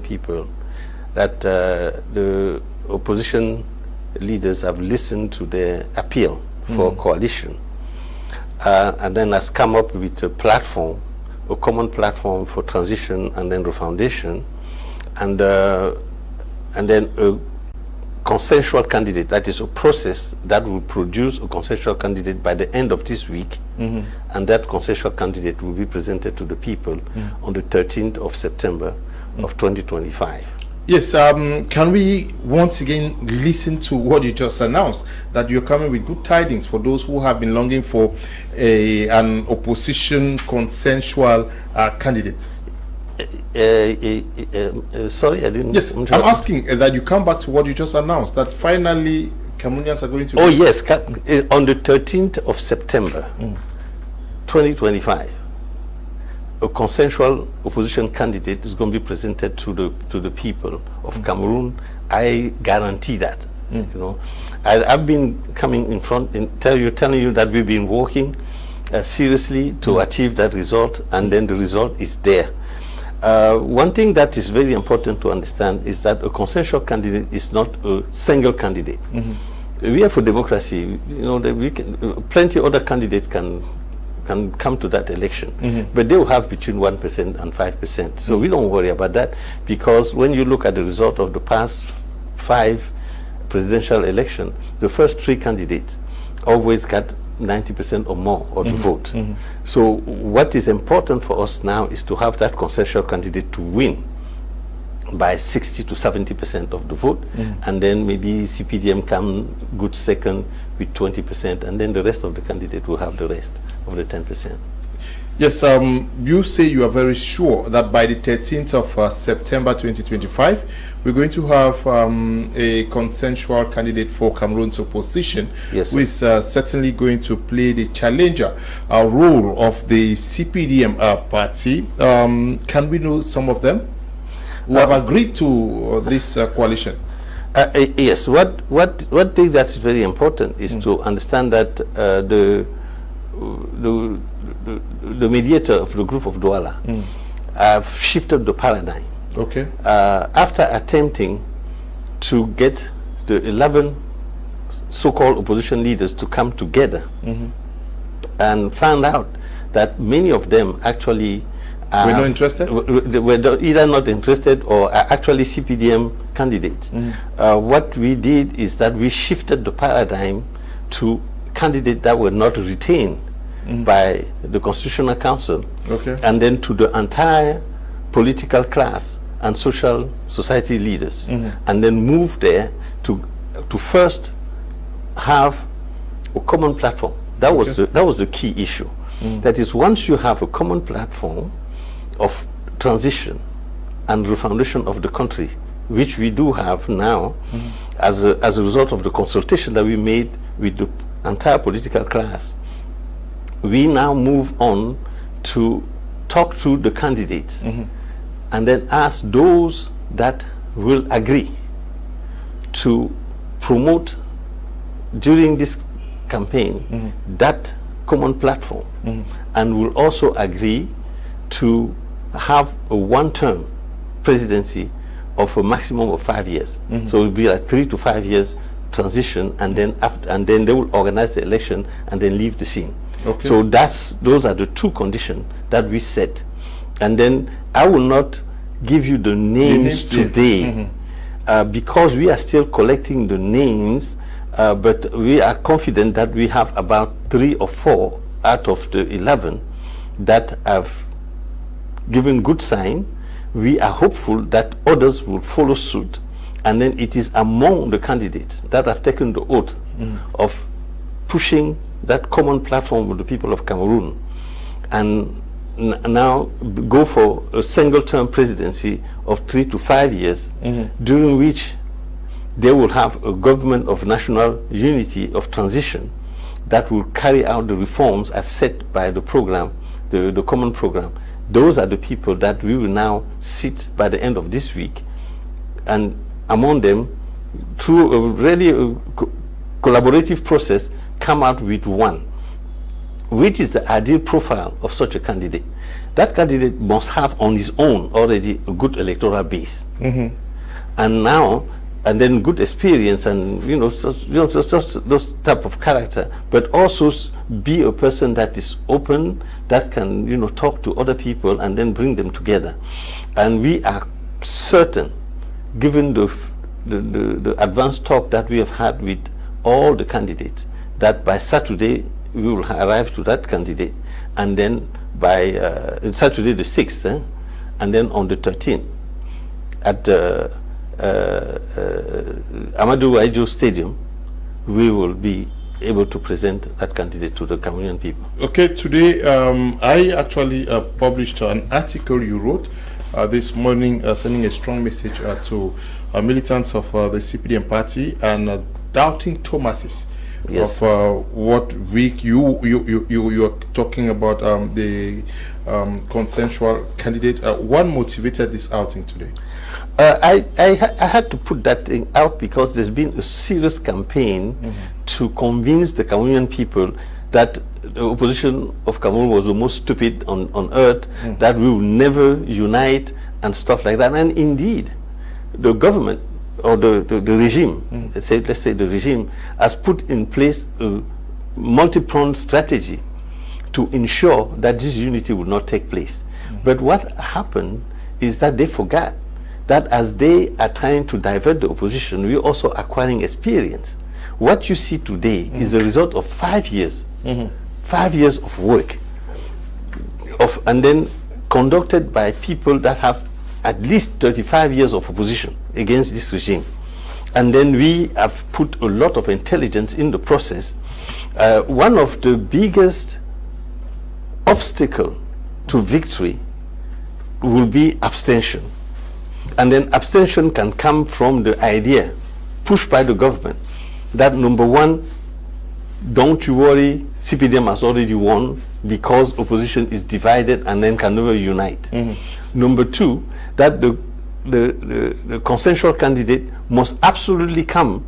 people that the opposition leaders have listened to their appeal for coalition and then has come up with a platform, a common platform for transition and then refoundation, and then a consensual candidate. That is a process that will produce a consensual candidate by the end of this week, and that consensual candidate will be presented to the people on the 13th of September of 2025. Yes, can we once again listen to what you just announced, that you're coming with good tidings for those who have been longing for an opposition consensual candidate? Sorry, I didn't. Yes, I'm asking that you come back to what you just announced, that finally Cameroonians are going to... Oh yes, on the 13th of September 2025, a consensual opposition candidate is going to be presented to the people of Cameroon. I guarantee that. You know, I've been coming in front and telling you that we've been working seriously to achieve that result, and then the result is there. One thing that is very important to understand is that a consensual candidate is not a single candidate. We are for democracy. You know, that we can, plenty other candidates can come to that election, but they will have between 1% and 5%. So we don't worry about that, because when you look at the result of the past 5 presidential elections, the first 3 candidates always got 90% or more of the vote. So what is important for us now is to have that consensual candidate to win by 60 to 70% of the vote, and then maybe CPDM come good second with 20%, and then the rest of the candidate will have the rest of the 10%. Yes, you say you are very sure that by the 13th of September 2025, we're going to have a consensual candidate for Cameroon's opposition, yes, who is certainly going to play the challenger role of the CPDM party. Can we know some of them who have agreed to this coalition? Yes, what thing that's very important is to understand that the mediator of the group of Douala have shifted the paradigm. Okay. After attempting to get the 11 so-called opposition leaders to come together, and found out that many of them actually were not interested? Were either not interested or are actually CPDM candidates. What we did is that we shifted the paradigm to candidates that were not retained by the Constitutional Council, and then to the entire political class and society leaders, and then move there to first have a common platform. That was the key issue. That is, once you have a common platform of transition and refoundation of the country, which we do have now, as a result of the consultation that we made with the entire political class, we now move on to talk to the candidates and then ask those that will agree to promote during this campaign that common platform, and will also agree to have a one-term presidency of a maximum of 5 years. So it will be like 3 to 5 years transition, and then they will organize the election and then leave the scene. So those are the 2 conditions that we set. And then I will not give you the names today, because we are still collecting the names, but we are confident that we have about 3 or 4 out of the 11 that have given good sign. We are hopeful that others will follow suit, and then it is among the candidates that have taken the oath of pushing that common platform with the people of Cameroon, and now go for a single-term presidency of 3 to 5 years, during which they will have a government of national unity of transition that will carry out the reforms as set by the program, the common program. Those are the people that we will now sit by the end of this week, and among them, through a really collaborative process, come out with one which is the ideal profile of such a candidate. That candidate must have on his own already a good electoral base. And then good experience, and just those type of character, but also be a person that is open, that can talk to other people and then bring them together. And we are certain, given the advanced talk that we have had with all the candidates, that by Saturday we will arrive to that candidate, and then by Saturday the 6th, and then on the 13th at Amadou Aidjo Stadium, we will be able to present that candidate to the Cameroonian people. Okay, today I actually published an article you wrote this morning, sending a strong message to militants of the CPDM party and doubting Thomases. Yes. Of what week you are talking about the consensual candidate. What motivated this outing today? I had to put that thing out because there's been a serious campaign to convince the Cameroonian people that the opposition of Cameroon was the most stupid on earth, that we will never unite and stuff like that. And indeed, the government or the regime, let's say the regime, has put in place a multi-pronged strategy to ensure that this unity would not take place. But what happened is that they forgot that as they are trying to divert the opposition, we're also acquiring experience. What you see today is the result of 5 years, 5 years of work, and then conducted by people that have at least 35 years of opposition against this regime. And then we have put a lot of intelligence in the process. One of the biggest obstacle to victory will be abstention. And then abstention can come from the idea pushed by the government that, number one, don't you worry, CPDM has already won because opposition is divided and then can never unite. Number two, that the consensual candidate must absolutely come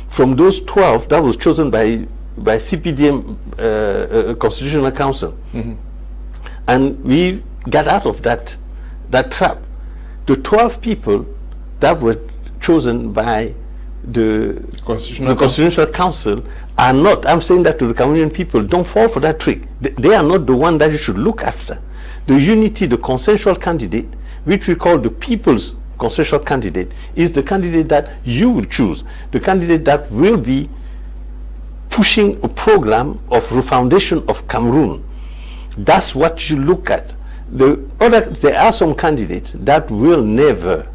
from those 12 that was chosen by CPDM Constitutional Council. And we got out of that trap. The 12 people that were chosen by the Constitutional Council are not, I'm saying that to the Cameroonian people, don't fall for that trick. They are not the one that you should look after. The unity, the consensual candidate, which we call the people's consensual candidate, is the candidate that you will choose, the candidate that will be pushing a program of refoundation of Cameroon. That's what you look at. There are some candidates that will never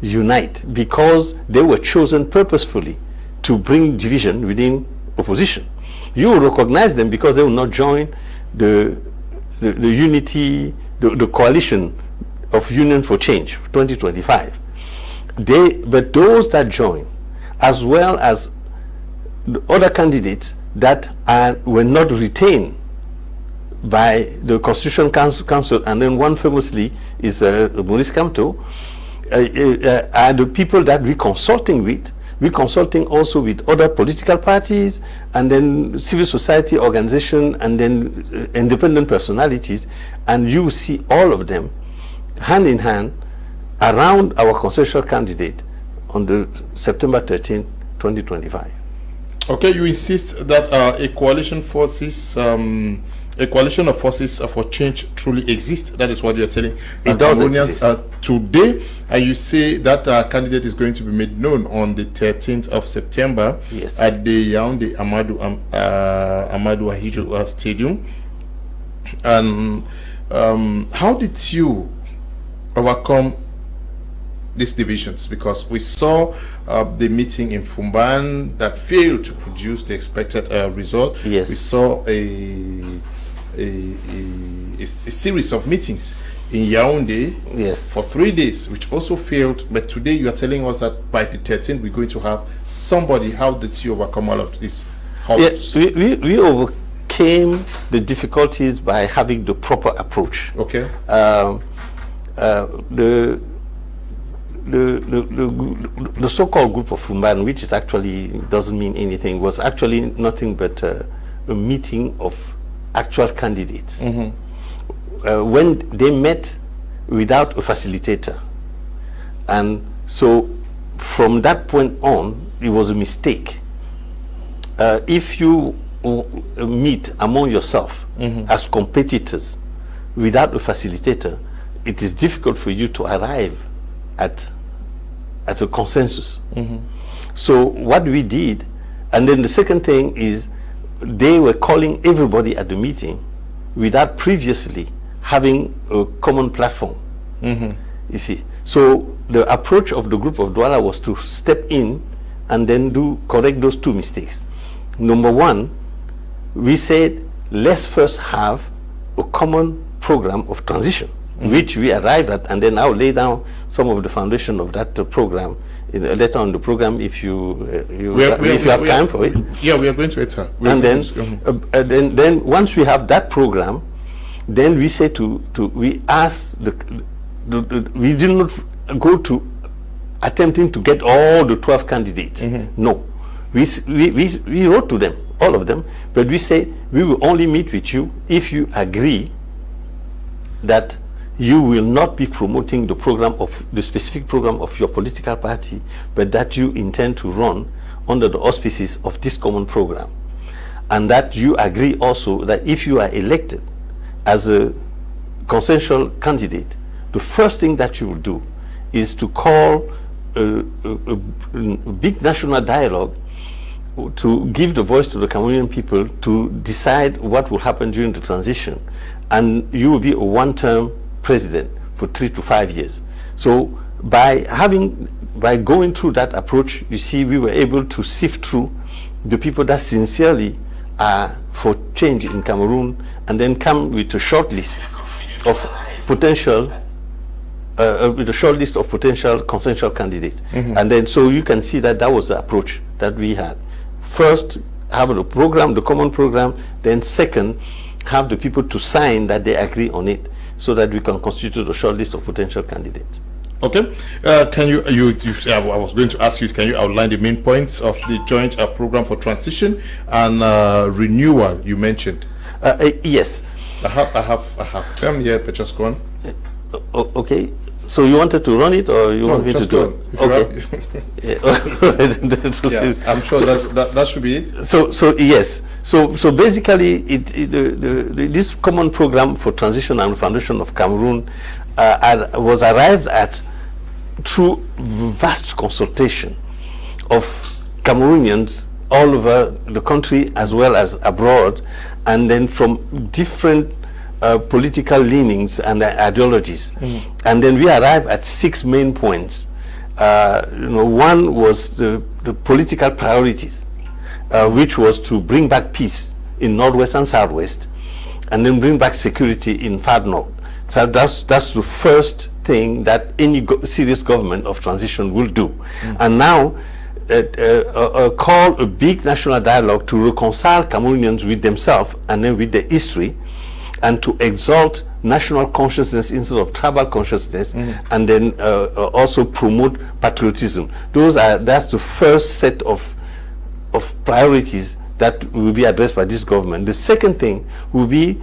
unite because they were chosen purposefully to bring division within opposition. You will recognize them because they will not join the unity, the coalition of Union for Change 2025. But those that join, as well as the other candidates that were not retained by the Constitutional Council, and then one famously is Maurice Kamto, are the people that we're consulting with. We're consulting also with other political parties, and then civil society organization, and then independent personalities, and you see all of them hand in hand around our consensual candidate on the September 13, 2025. Okay, you insist that a coalition of forces for change truly exists. That is what you're telling Cameroonians today, and you say that candidate is going to be made known on the 13th of September at the Yaoundé Amadou Aidjo Stadium. And how did you overcome these divisions? Because we saw the meeting in Fumban that failed to produce the expected result. We saw a series of meetings in Yaoundé for 3 days, which also failed. But today you are telling us that by the 13th we're going to have somebody. How did you overcome all of this? We overcame the difficulties by having the proper approach. Okay. The so-called group of Fumban, which is actually doesn't mean anything, was actually nothing but a meeting of actual candidates. When they met without a facilitator. And so from that point on, it was a mistake. If you meet among yourself as competitors without a facilitator, it is difficult for you to arrive at a consensus. So what we did, and then the second thing is they were calling everybody at the meeting without previously having a common platform. You see, so the approach of the group of Douala was to step in and then correct those two mistakes. Number one, we said let's first have a common program of transition, which we arrived at, and then I'll lay down some of the foundation of that program later on the program if you have time for it. Yeah, we are going to it. And then once we have that program, then we say we ask we did not go to attempting to get all the 12 candidates. No, we wrote to them, all of them, but we say we will only meet with you if you agree that you will not be promoting the specific program of your political party, but that you intend to run under the auspices of this common program, and that you agree also that if you are elected as a consensual candidate, the first thing that you will do is to call a big national dialogue to give the voice to the Cameroonian people to decide what will happen during the transition, and you will be a one-term president for 3 to 5 years. So by going through that approach, you see, we were able to sift through the people that sincerely are for change in Cameroon, and then come with a short list of potential consensual candidates. And then so you can see that was the approach that we had. First, have the program, the common program, then second, have the people to sign that they agree on it, so that we can constitute a short list of potential candidates. Okay. Can you I was going to ask you, can you outline the main points of the joint program for transition and renewal you mentioned? Yes. I have them here, but just go on. Okay. So you wanted to run it, or you want me to do it? Okay. Yeah, I'm sure that should be it. So yes. So basically, this common program for transition and foundation of Cameroon was arrived at through vast consultation of Cameroonians all over the country as well as abroad, and then from different political leanings and ideologies. And then we arrived at 6 main points. One was the political priorities, which was to bring back peace in Northwest and Southwest, and then bring back security in Far North. So that's the first thing that any serious government of transition will do. And now call a big national dialogue to reconcile Cameroonians with themselves and then with their history, and to exalt national consciousness instead of tribal consciousness, and then also promote patriotism. That's the first set of priorities that will be addressed by this government. The second thing will be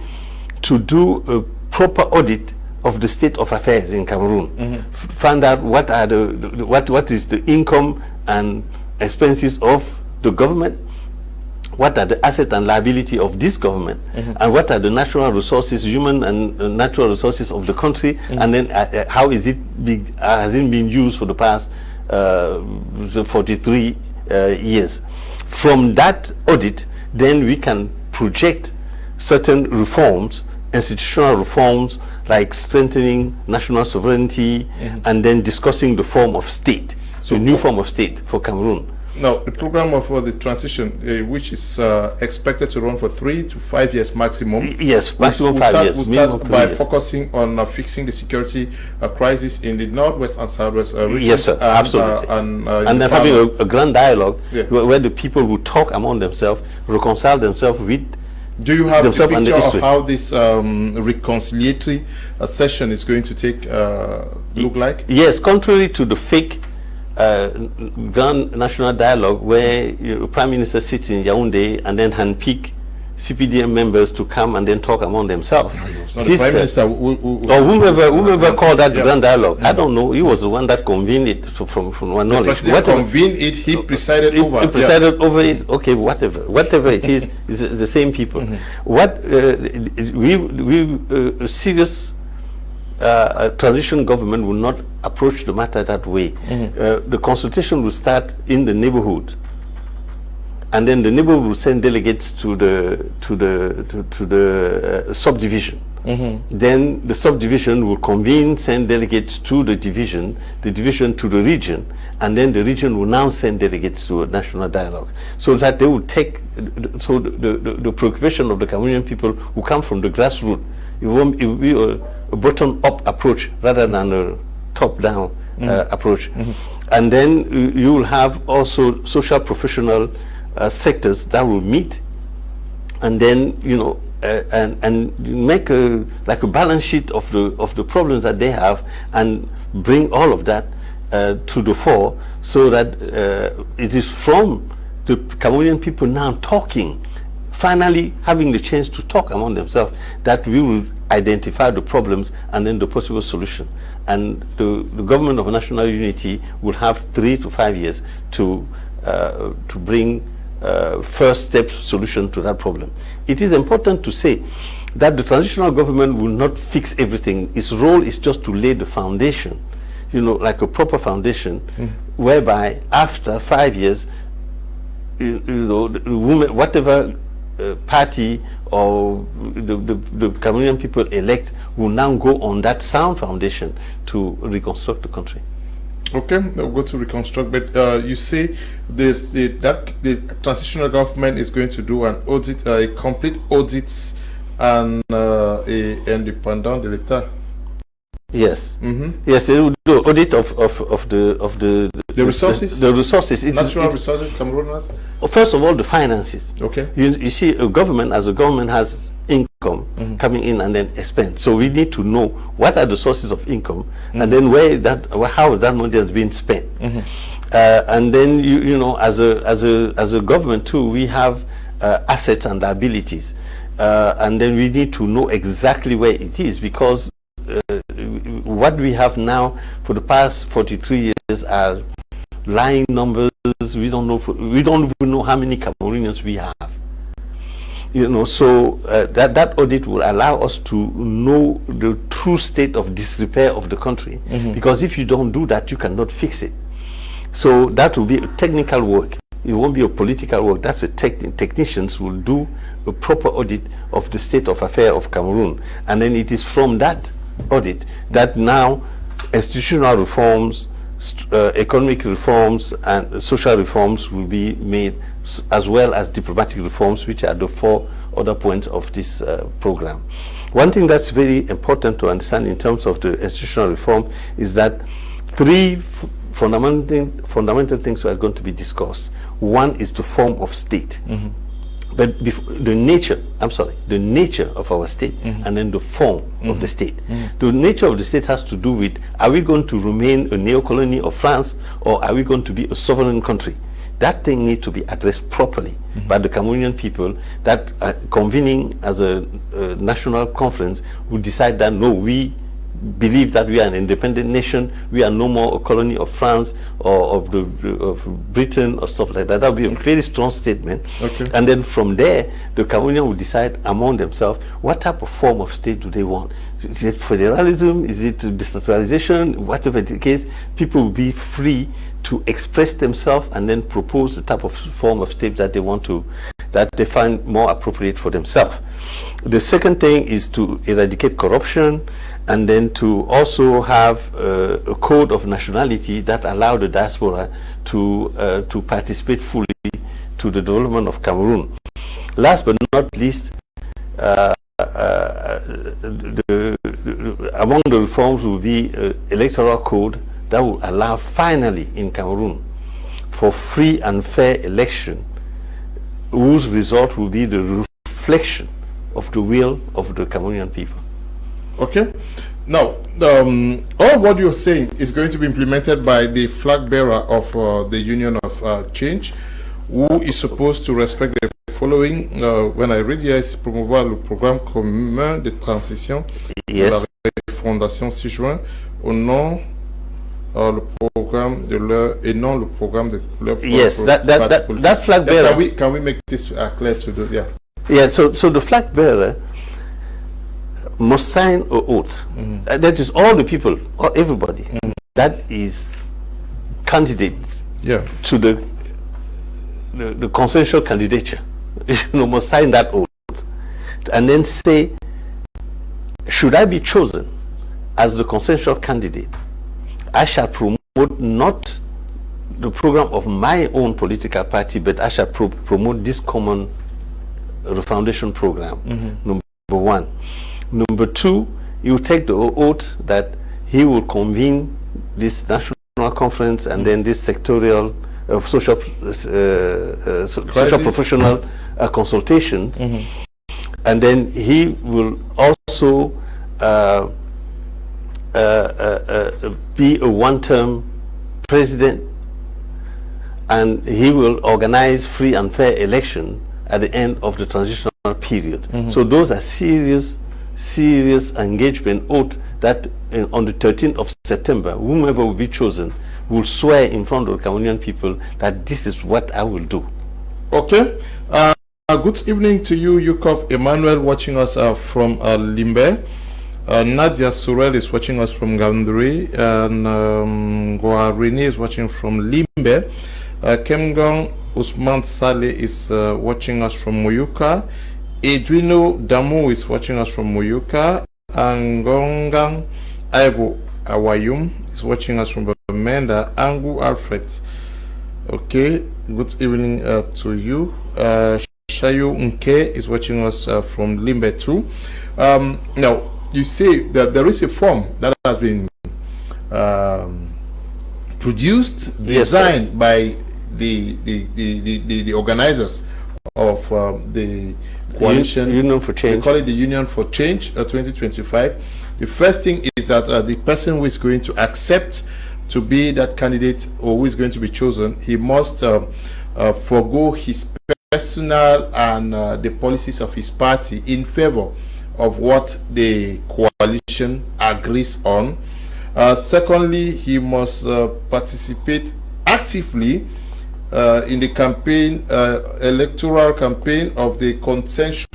to do a proper audit of the state of affairs in Cameroon. Find out what is the income and expenses of the government, what are the asset and liability of this government, and what are the natural resources, human and natural resources of the country, and then how has it been used for the past 43 years. From that audit, then we can project certain reforms, institutional reforms, like strengthening national sovereignty, and then discussing the form of state, so a new form of state for Cameroon. Now, the program of the transition, which is expected to run for 3 to 5 years maximum. Yes, maximum 5 years. We'll start by focusing on fixing the security crisis in the Northwest and Southwest regions. Yes, sir, absolutely. And then having a grand dialogue where the people will talk among themselves, reconcile themselves with. Do you have a picture of how this reconciliatory session is going to look like? Yes, contrary to the fake grand national dialogue where Prime Minister sits in Yaoundé and then handpick CPDM members to come and then talk among themselves. No, it was not the Prime Minister or whoever called that grand dialogue. I don't know. He was the one that convened it from one knowledge. The President convened it. He presided over. He presided over it. Okay, whatever it is the same people. What serious transition government will not approach the matter that way. The consultation will start in the neighborhood, and then the neighborhood will send delegates to the subdivision. Then the subdivision will convene, send delegates to the division to the region, and then the region will now send delegates to a national dialogue, so that they will take the preoccupation of the Cameroonian people who come from the grassroots. It will be a bottom-up approach rather than a top-down approach. And then you will have also social professional sectors that will meet, and then and make like a balance sheet of the problems that they have, and bring all of that to the fore, so that it is from the Cameroonian people now talking, finally having the chance to talk among themselves, that we will identify the problems and then the possible solution. And the government of national unity will have 3 to 5 years to bring first step solution to that problem. It is important to say that the transitional government will not fix everything. Its role is just to lay the foundation, like a proper foundation, whereby after 5 years, whatever party or the Cameroonian people elect will now go on that sound foundation to reconstruct the country. Okay, we'll go to reconstruct, but you say the transitional government is going to do an audit, a complete audit, and a independent d'État. Yes. Yes, they will do audit of the resources. The resources. Natural resources, Cameroon. First of all, the finances. Okay. You see, a government has income coming in and then expend. So we need to know what are the sources of income, and then how that money has been spent. And then as a government too, we have assets and liabilities, and then we need to know exactly where it is, because what we have now for the past 43 years are lying numbers. We don't even know how many Cameroonians we have. So that audit will allow us to know the true state of disrepair of the country, because if you don't do that, you cannot fix it. So that will be a technical work. It won't be a political work. That's technicians will do a proper audit of the state of affairs of Cameroon, and then it is from that audit that now institutional reforms, economic reforms, and social reforms will be made, as well as diplomatic reforms, which are the 4 other points of this program. One thing that's very important to understand in terms of the institutional reform is that 3 fundamental things are going to be discussed. One is the form of state. But the nature of our state, and then the form of the state. The nature of the state has to do with, are we going to remain a neo-colony of France, or are we going to be a sovereign country? That thing needs to be addressed properly by the Cameroonian people, that convening as a national conference will decide that no, we believe that we are an independent nation, we are no more a colony of France or of Britain or stuff like that. That would be a very strong statement. And then from there, the Cameroonians will decide among themselves what type of form of state do they want. Is it federalism? Is it decentralization? Whatever the case, people will be free to express themselves and then propose the type of form of state that they want to, that they find more appropriate for themselves. The second thing is to eradicate corruption, and then to also have a code of nationality that allow the diaspora to participate fully to the development of Cameroon. Last but not least, among the reforms will be electoral code that will allow finally in Cameroon for free and fair election, whose result will be the reflection of the will of the Cameroonian people. Okay. Now, all what you're saying is going to be implemented by the flag bearer of the Union of Change, who is supposed to respect the following. When I read here, c'est promouvoir le programme commun de transition de la Fondation 6 juin au nom le programme de leur et non le programme de leur. Yes, that flag bearer. Can we make this clear to the So the flag bearer must sign an oath. That is all the people, or everybody that is candidate to the consensual candidature, must sign that oath, and then say, should I be chosen as the consensual candidate, I shall promote not the program of my own political party, but I shall promote this common foundation program. Number one. Number two, he will take the oath that he will convene this national conference and then this sectorial social professional consultations, and then he will also be a one-term president, and he will organize free and fair election at the end of the transitional period. So those are serious engagement oath that on the 13th of September, whomever will be chosen will swear in front of the Cameroonian people that this is what I will do. Okay. Good evening to you, Yukov Emmanuel, watching us from Limbe. Nadia Surel is watching us from Gandri, and Goa Rene is watching from Limbe. Kemgong Usman Saleh is watching us from Moyuka. Edwino Damu is watching us from Moyuka. And Gongang Ivo Awayum is watching us from Bamenda. Angu Alfred. Okay, good evening to you. Shayo Nke is watching us from Limbe too. Now, you say that there is a form that has been produced, designed by the organizers of the coalition Union for Change. They call it the Union for Change 2025. The first thing is that the person who is going to accept to be that candidate or who is going to be chosen, he must forego his personal and the policies of his party in favor of what the coalition agrees on. Secondly, he must participate actively in the campaign, electoral campaign of the consensual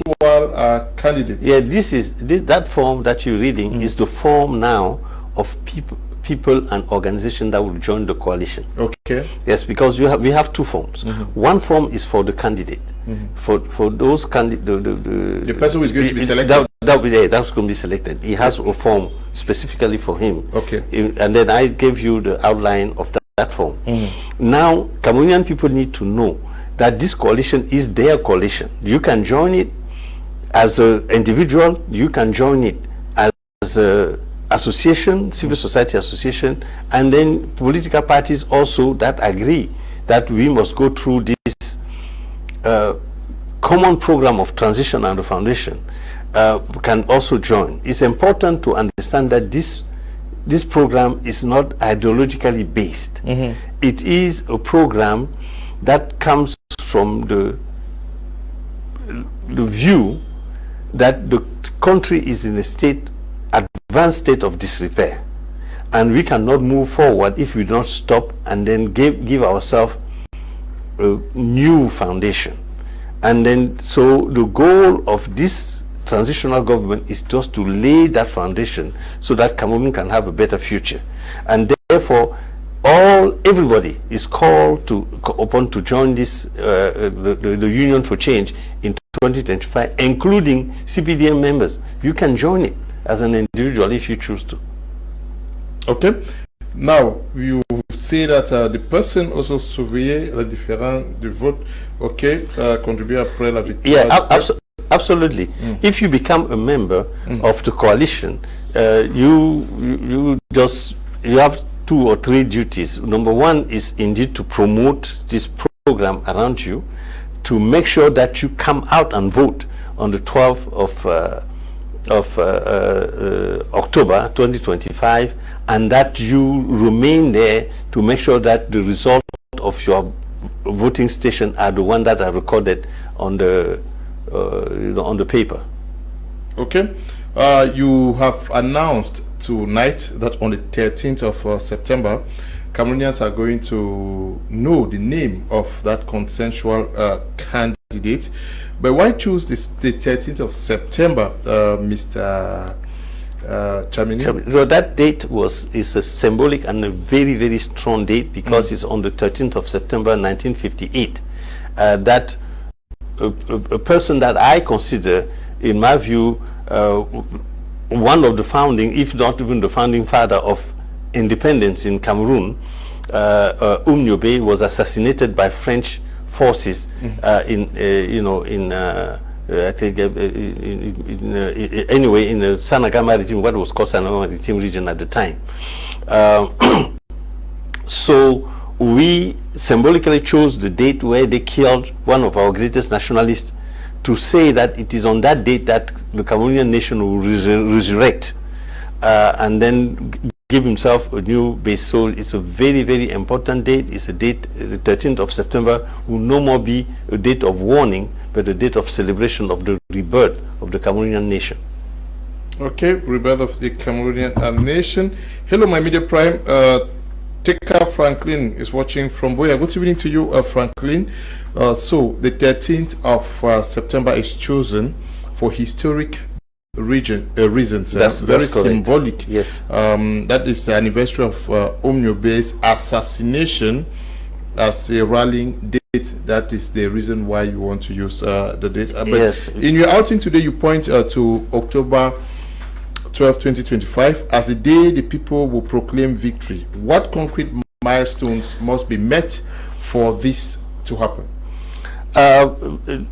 candidate. Yeah, that form that you're reading is the form now of people and organizations that will join the coalition. Okay. Yes, because we have two forms. One form is for the candidate. For those candidates, the person who is going to be selected. That's going to be selected. He has a form specifically for him. Okay. And then I gave you the outline of that form. Now, Cameroonian people need to know that this coalition is their coalition. You can join it as an individual. You can join it as a association, civil society association, and then political parties also that agree that we must go through this common program of transition and the foundation can also join. It's important to understand that this program is not ideologically based. It is a program that comes from the view that the country is in a advanced state of disrepair, and we cannot move forward if we don't stop and then give ourselves a new foundation. And then so the goal of this transitional government is just to lay that foundation so that Cameroon can have a better future. And therefore everybody is called upon to join this the Union for Change in 2025, including CPDM members. You can join it as an individual if you choose to. Okay. Now, you say that the person also surveiller le différent du vote, okay, contribuer après la victoire. Yeah, absolutely. If you become a member of the coalition, you have 2 or 3 duties. Number one is indeed to promote this program around you, to make sure that you come out and vote on the 12th of October 2025, and that you remain there to make sure that the result of your voting station are the ones that are recorded on the on the paper. Okay, you have announced tonight that on the 13th of September, Cameroonians are going to know the name of that consensual candidate. But why choose the 13th of September, Mr. Chamini? So that date is a symbolic and a very, very strong date, because it's on the 13th of September 1958 that a person that I consider, in my view, one of the founding, if not even the founding father of independence in Cameroon, Nyobe, was assassinated by French forces in I think anyway in the Sanagama region, what was called Sanagama region at the time. So we symbolically chose the date where they killed one of our greatest nationalists, to say that it is on that date that the Cameroonian nation will resurrect and then give himself a new base. So it's a very, very important date. It's a date, the 13th of September will no more be a date of warning, but a date of celebration of the rebirth of the Cameroonian nation. Okay, rebirth of the Cameroonian nation. Hello, my media prime. Teka Franklin is watching from Boya. Good evening to you, Franklin. So the 13th of September is chosen for historic reasons. That's very correct. Symbolic. Yes. That is the anniversary of Nyobe's assassination as a rallying date. That is the reason why you want to use the date. But yes. In your outing today, you point to October 12, 2025 as the day the people will proclaim victory. What concrete milestones must be met for this to happen?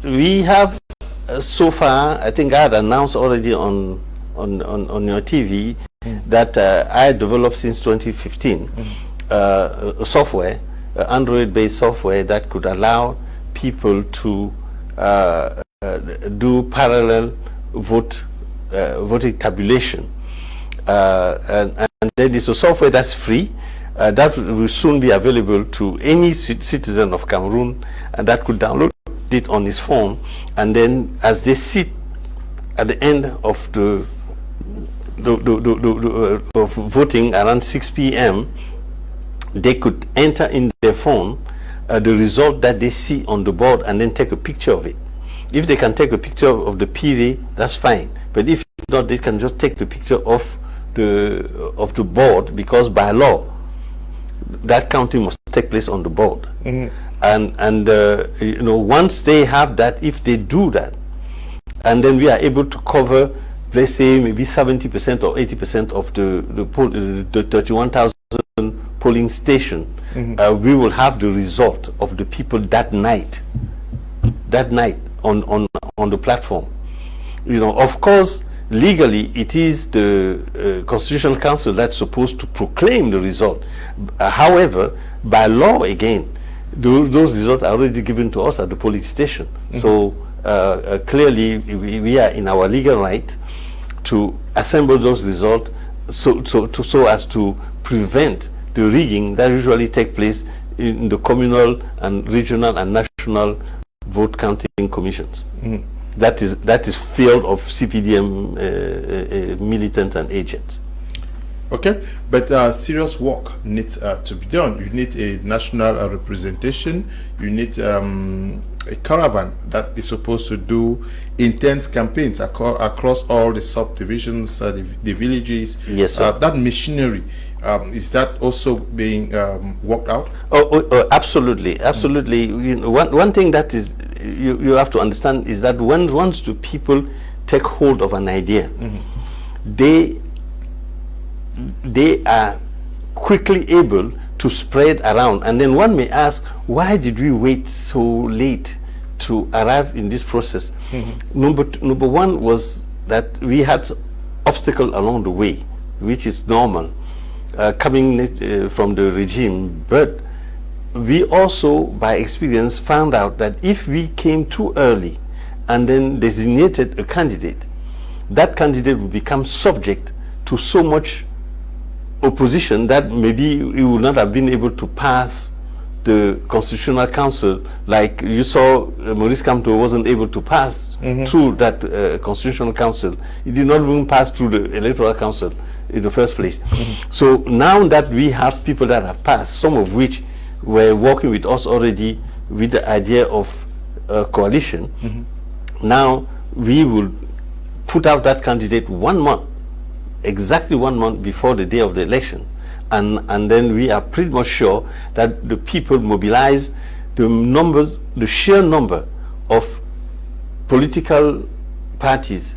We have so far, I think I had announced already on your TV that I developed since 2015 a software, Android-based software that could allow people to do parallel voting tabulation, and then it's a software that's free, that will soon be available to any citizen of Cameroon, and that could download it on his phone, and then as they sit at the end of the voting around 6 p.m., they could enter in their phone the result that they see on the board and then take a picture of it. If they can take a picture of the PV, that's fine. But if not, they can just take the picture of the board, because by law, that counting must take place on the board. And once they have that, if they do that, and then we are able to cover, let's say maybe 70% or 80% of the 31,000 polling station, we will have the result of the people that night on the platform. Of course, legally it is the Constitutional Council that's supposed to proclaim the result. However, by law, again, those results are already given to us at the polling station. So clearly we are in our legal right to assemble those results so as to prevent the rigging that usually take place in the communal and regional and national vote counting commissions. That is field of CPDM militants and agents. Okay, but serious work needs to be done. You need a national representation. You need a caravan that is supposed to do intense campaigns across all the subdivisions, the villages. Yes, sir. That machinery, is that also being worked out? Oh, absolutely, absolutely. One thing that is you have to understand is that once the people take hold of an idea, they are quickly able to spread around. And then one may ask, why did we wait so late to arrive in this process? Number one was that we had obstacle along the way, which is normal coming from the regime. But we also, by experience, found out that if we came too early and then designated a candidate, that candidate would become subject to so much opposition that maybe we would not have been able to pass the Constitutional Council, like you saw, Maurice Kamto wasn't able to pass through that Constitutional Council. He did not even pass through the Electoral Council in the first place. So now that we have people that have passed, some of which were working with us already with the idea of coalition, now we will put out that candidate 1 month, exactly 1 month before the day of the election. And then we are pretty much sure that the people mobilize the numbers, the sheer number of political parties,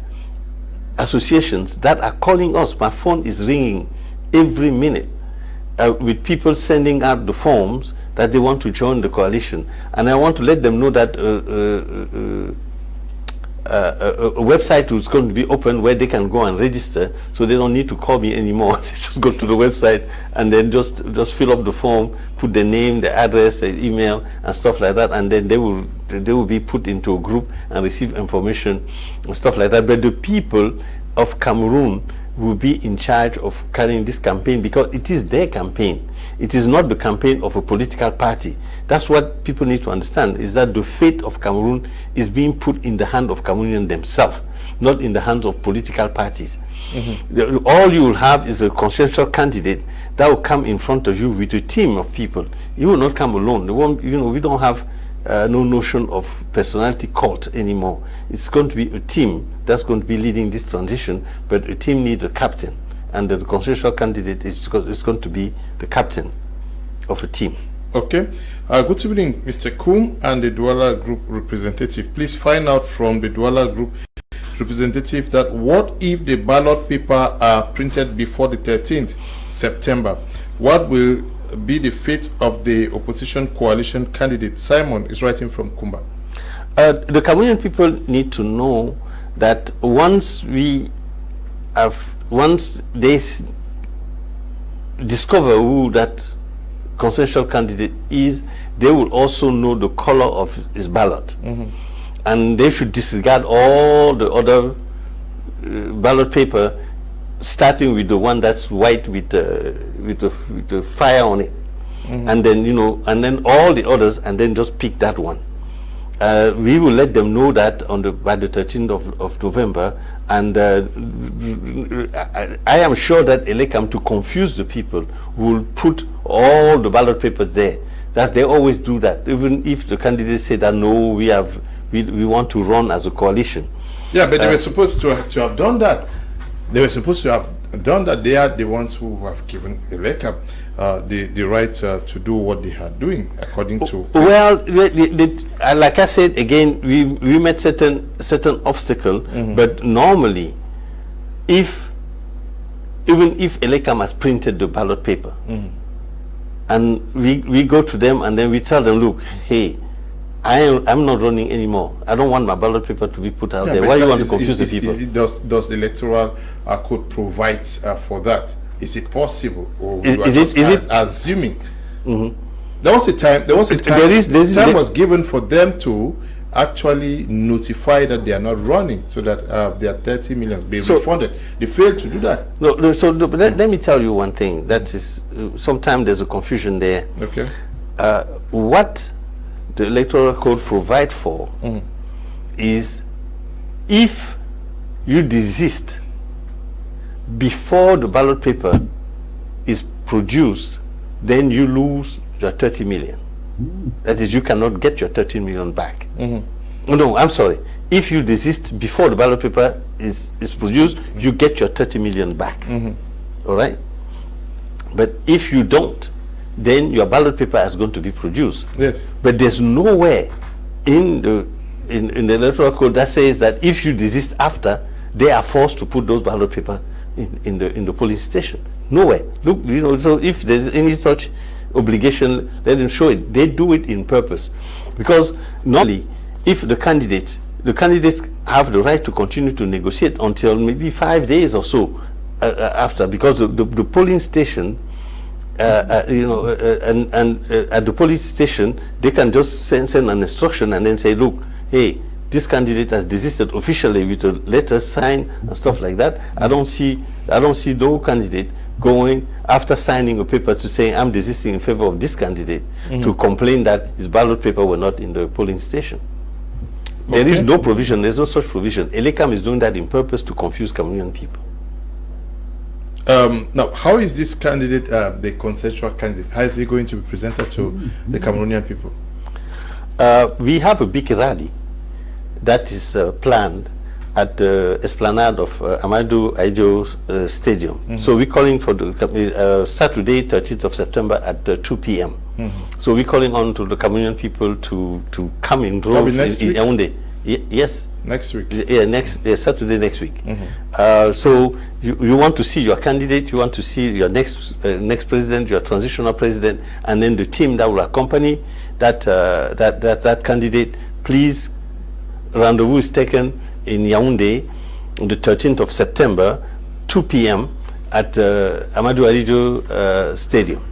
associations that are calling us. My phone is ringing every minute with people sending out the forms that they want to join the coalition. And I want to let them know that a website is going to be open where they can go and register, so they don't need to call me anymore. They just go to the website and then just fill up the form, put the name, the address, the email, and stuff like that, and then they will be put into a group and receive information and stuff like that. But the people of Cameroon will be in charge of carrying this campaign, because it is their campaign. It is not the campaign of a political party. That's what people need to understand, is that the fate of Cameroon is being put in the hand of Cameroonians themselves, not in the hands of political parties. All you will have is a consensual candidate that will come in front of you with a team of people. He will not come alone. They won't, we don't have no notion of personality cult anymore. It's going to be a team that's going to be leading this transition, but a team needs a captain, and the consensual candidate is going to be the captain of a team. Okay. Good evening, Mr. Kum and the Douala Group representative. Please find out from the Douala Group representative that what if the ballot paper are printed before the 13th September? What will be the fate of the opposition coalition candidate? Simon is writing from Kumba. The Cameroonian people need to know that once they discover who that consensual candidate is, they will also know the color of his ballot, and they should disregard all the other ballot paper, starting with the one that's white with the fire on it, and then and then all the others, and then just pick that one. We will let them know that by the 13th of November, and I am sure that Elekam, to confuse the people, will put all the ballot papers there. That they always do that, even if the candidates say that no, we want to run as a coalition. Yeah, but they were supposed to have done that. They were supposed to have done that. They are the ones who have given Elekam the right to do what they are doing, according to. Well, like I said again, we met certain obstacle, but normally, even if Elekam has printed the ballot paper, and we go to them and then we tell them, look, hey, I'm not running anymore. I don't want my ballot paper to be put out there. Why do you want to confuse the people? Does the electoral code provide for that? Is it possible, or is it assuming? There was a time. Time was given for them to actually notify that they are not running, so that their 30 million be refunded. They failed to do that. No. Let me tell you one thing. That is, sometimes there's a confusion there. Okay. What the electoral code provides for is, if you desist before the ballot paper is produced, then you lose your 30 million. That is, you cannot get your 30 million back. No, I'm sorry. If you desist before the ballot paper is produced, you get your 30 million back. All right? But if you don't, then your ballot paper is going to be produced. Yes. But there's nowhere in the electoral code that says that if you desist after, they are forced to put those ballot paper in the polling station. Nowhere. Look, so if there's any such obligation, let them show it. They do it in purpose, because normally, if the candidates have the right to continue to negotiate until maybe 5 days or so after, because the polling station, and at the polling station, they can just send an instruction and then say, look, hey, this candidate has desisted officially with a letter signed and stuff like that. I don't see no candidate going after signing a paper to say I'm desisting in favor of this candidate to complain that his ballot paper were not in the polling station. There is no provision, there's no such provision. Elecam is doing that in purpose to confuse Cameroonian people. Now, how is this candidate, the consensual candidate, how is he going to be presented to the Cameroonian people? We have a big rally that is planned at the esplanade of Amadou Aidjo Stadium. So we're calling for the Saturday, 13th of September at 2 p.m. So we're calling on to the Cameroonian people to come in droves in Yaoundé. Yes. Next week. Yeah, Saturday next week. So you want to see your candidate, you want to see your next president, your transitional president, and then the team that will accompany that candidate. Please, rendezvous is taken in Yaoundé on the 13th of September, 2 p.m. at Amadou Aidjo Stadium.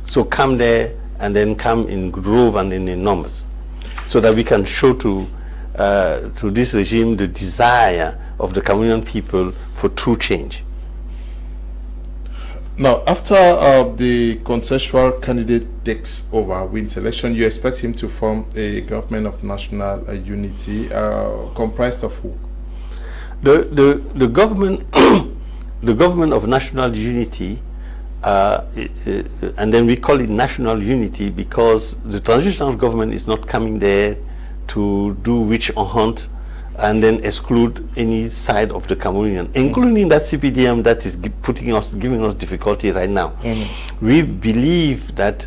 So come there and then come in grove and in numbers, so that we can show to this regime the desire of the Cameroonian people for true change. Now, after the consensual candidate takes over, wins election, you expect him to form a government of national unity, comprised of who? The government, the government of national unity, and then we call it national unity because the transitional government is not coming there to do witch hunt and then exclude any side of the Cameroonian, including that CPDM that is giving us difficulty right now. We believe that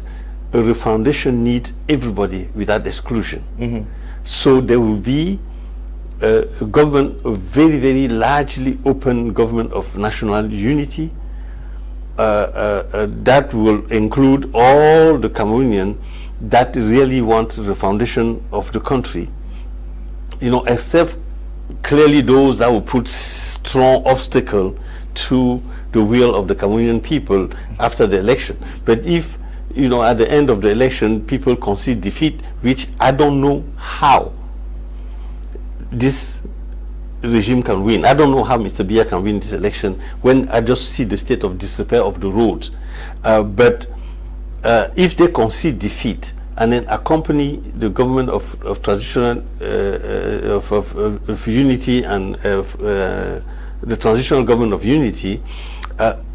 a refoundation needs everybody without exclusion. So there will be a government, a very, very largely open government of national unity that will include all the Cameroonian that really want the foundation of the country, except clearly those that will put strong obstacle to the will of the Cameroonian people after the election. But if, at the end of the election, people concede defeat, which I don't know how this regime can win. I don't know how Mr. Biya can win this election when I just see the state of disrepair of the roads. But if they concede defeat and then accompany the government of transitional of unity and the transitional government of unity,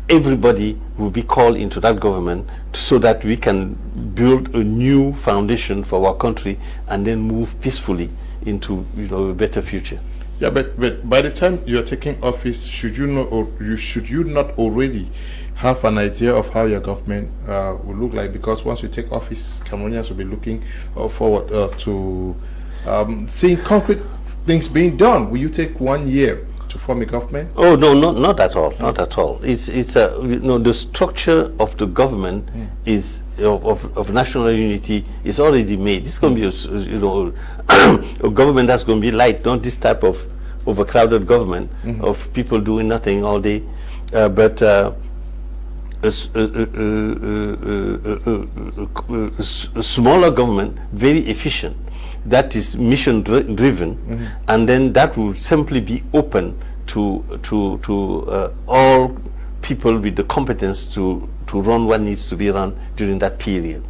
everybody will be called into that government so that we can build a new foundation for our country and then move peacefully into a better future. Yeah, but by the time you are taking office, should you not already have an idea of how your government will look like? Because once you take office, Cameroonians will be looking forward to seeing concrete things being done. Will you take 1 year to form a government? Oh no, not at all, not at all. It's the structure of the government is of national unity is already made. This is going to be a government that's going to be light, not this type of overcrowded government of people doing nothing all day, but a smaller government, very efficient, that is mission driven, and then that will simply be open to all people with the competence to run what needs to be run during that period.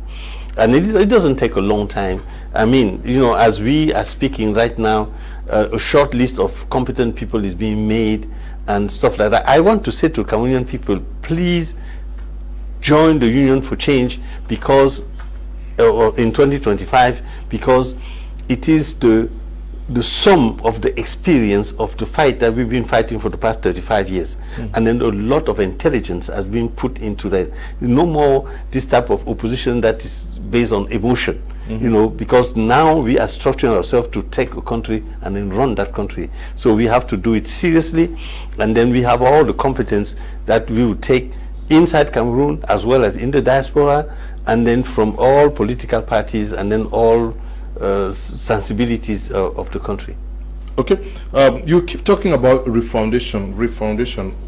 And it doesn't take a long time. I mean, as we are speaking right now, a short list of competent people is being made and stuff like that. I want to say to Cameroonian people, please join the Union for Change because in 2025, because it is the sum of the experience of the fight that we've been fighting for the past 35 years. And then a lot of intelligence has been put into that. No more this type of opposition that is based on emotion, because now we are structuring ourselves to take a country and then run that country. So we have to do it seriously, and then we have all the competence that we will take inside Cameroon as well as in the diaspora, and then from all political parties and then all sensibilities of the country. Okay, you keep talking about refoundation.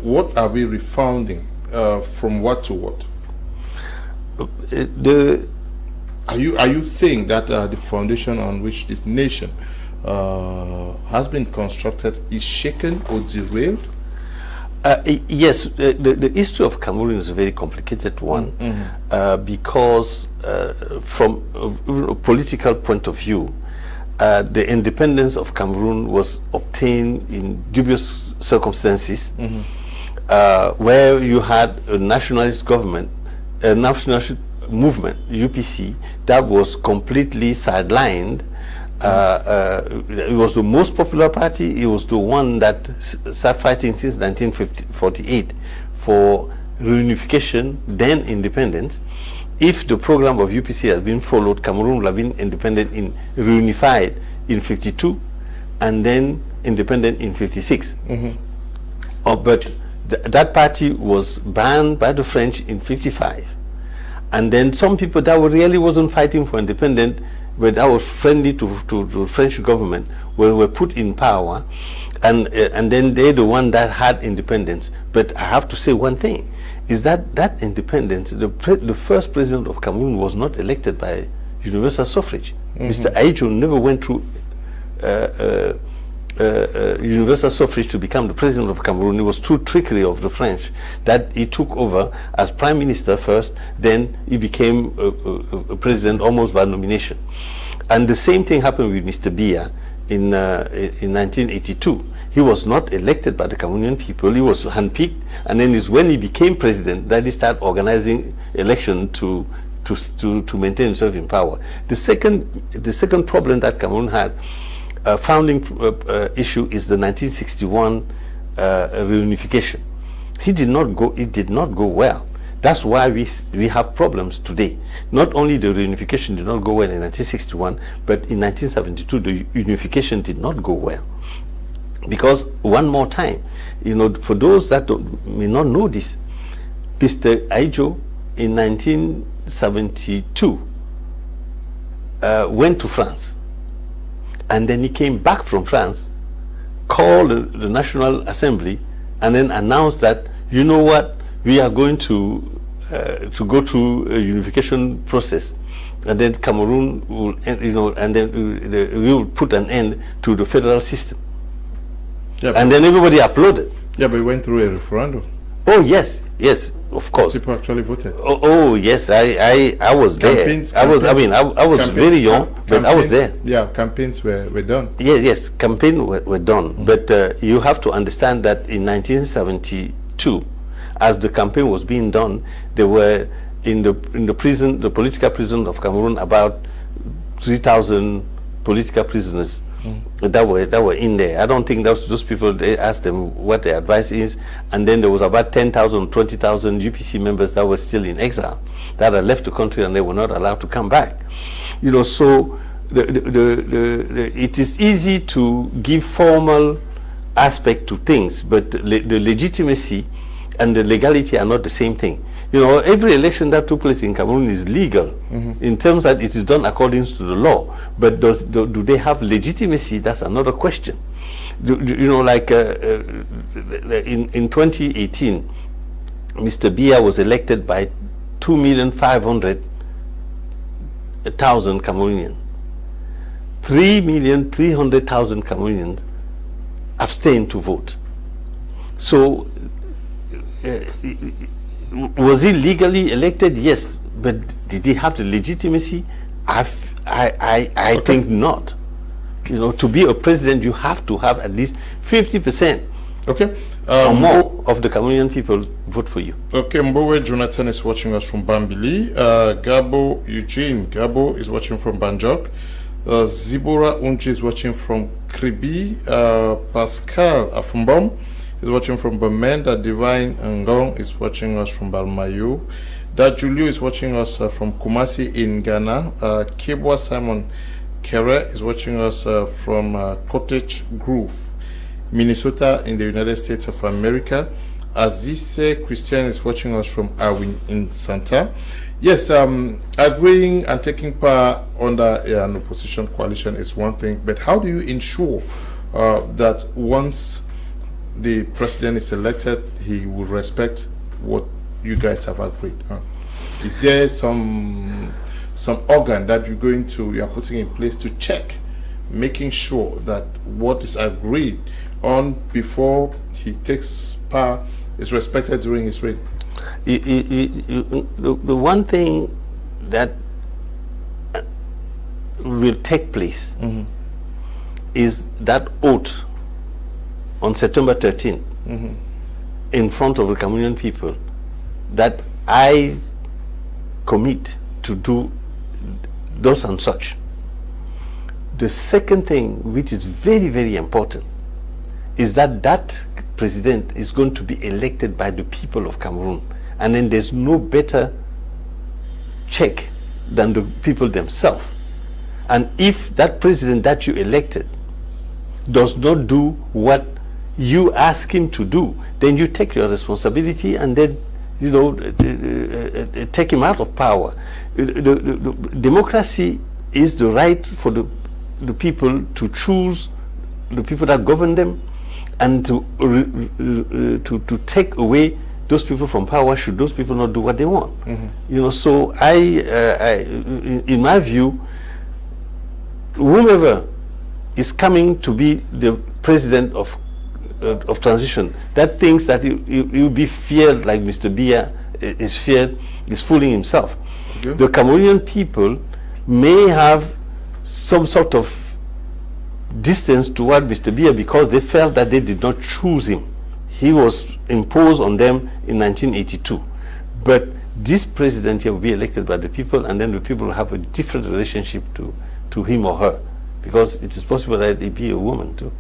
What are we refounding? From what to what? Are you saying that the foundation on which this nation has been constructed is shaken or derailed? Yes, the history of Cameroon is a very complicated one because from a political point of view, the independence of Cameroon was obtained in dubious circumstances, where you had a nationalist government, a nationalist movement, UPC, that was completely sidelined. It was the most popular party. It was the one that started fighting since 1948 for reunification, then independence. If the program of UPC had been followed, Cameroon would have been independent in reunified in 52 and then independent in 56. But that party was banned by the French in 55. And then some people that really wasn't fighting for independence, but that was friendly to the French government, were put in power, and then they're the one that had independence. But I have to say one thing, is that independence, the first president of Cameroon was not elected by universal suffrage. Mr. Aidjo never went through universal suffrage to become the president of Cameroon. It was through trickery of the French that he took over as prime minister first, then he became a president almost by nomination. And the same thing happened with Mr. Biya in 1982. He was not elected by the Cameroonian people, he was handpicked, and then it's when he became president that he started organizing election to maintain himself in power. The second problem that Cameroon had, founding issue, is the 1961 reunification. It did not go well. That's why we have problems today. Not only the reunification did not go well in 1961, but in 1972 the unification did not go well. Because one more time, for those that may not know this, Mr. Aidjo in 1972 went to France. And then he came back from France, called the National Assembly, and then announced that, you know what, we are going to go through a unification process, and then Cameroon will, and then we will put an end to the federal system. Yeah, and then everybody applauded. Yeah, but we went through a referendum. Oh yes, of course. People actually voted. Oh yes, I was there. I was very young, but I was there. Yeah, campaigns were done. Yes, campaigns were done. But you have to understand that in 1972, as the campaign was being done, there were in the prison, the political prison of Cameroon, about 3,000 political prisoners that were in there. I don't think those people, they asked them what their advice is, and then there was about 10,000, 20,000 UPC members that were still in exile, that had left the country and they were not allowed to come back. So it is easy to give formal aspect to things, but the legitimacy and the legality are not the same thing. Every election that took place in Cameroon is legal in terms that it is done according to the law. But do they have legitimacy? That's another question. Like in 2018, Mr. Biya was elected by 2,500,000 Cameroonians. 3,300,000 Cameroonians abstained to vote. So, was he legally elected? Yes, but did he have the legitimacy? I think not. To be a president, you have to have at least 50%. Okay. Or more of the Cameroonian people vote for you. Okay, Mbowe Jonathan is watching us from Bambili. Gabo Eugene Gabo is watching from Banjok. Zibora Unji is watching from Kribi. Pascal Afumbom is watching from Bamenda. Divine Ngong is watching us from Balmayo. Julio is watching us from Kumasi in Ghana. Kebwa Simon Kere is watching us from Cottage Grove, Minnesota in the United States of America. Azise Christian is watching us from Arwin in Santa. Yes, agreeing and taking part under an opposition coalition is one thing, but how do you ensure that once the president is elected, he will respect what you guys have agreed? Is there some organ that you are putting in place to check, making sure that what is agreed on before he takes power is respected during his reign? The one thing that will take place is that oath on September 13th in front of the Cameroonian people that I commit to do those and such. The second thing, which is very, very important, is that that president is going to be elected by the people of Cameroon. And then there's no better check than the people themselves. And if that president that you elected does not do what you ask him to do, then you take your responsibility and then, you know, take him out of power. The democracy is the right for the people to choose the people that govern them, and to take away those people from power should those people not do what they want. You know, so in my view, whomever is coming to be the president of transition that thinks that he will be feared like Mr. Biya is feared is fooling himself. Okay. The Cameroonian people may have some sort of distance toward Mr. Biya because they felt that they did not choose him. He was imposed on them in 1982. But this president here will be elected by the people, and then the people will have a different relationship to him or her, because it is possible that it be a woman too.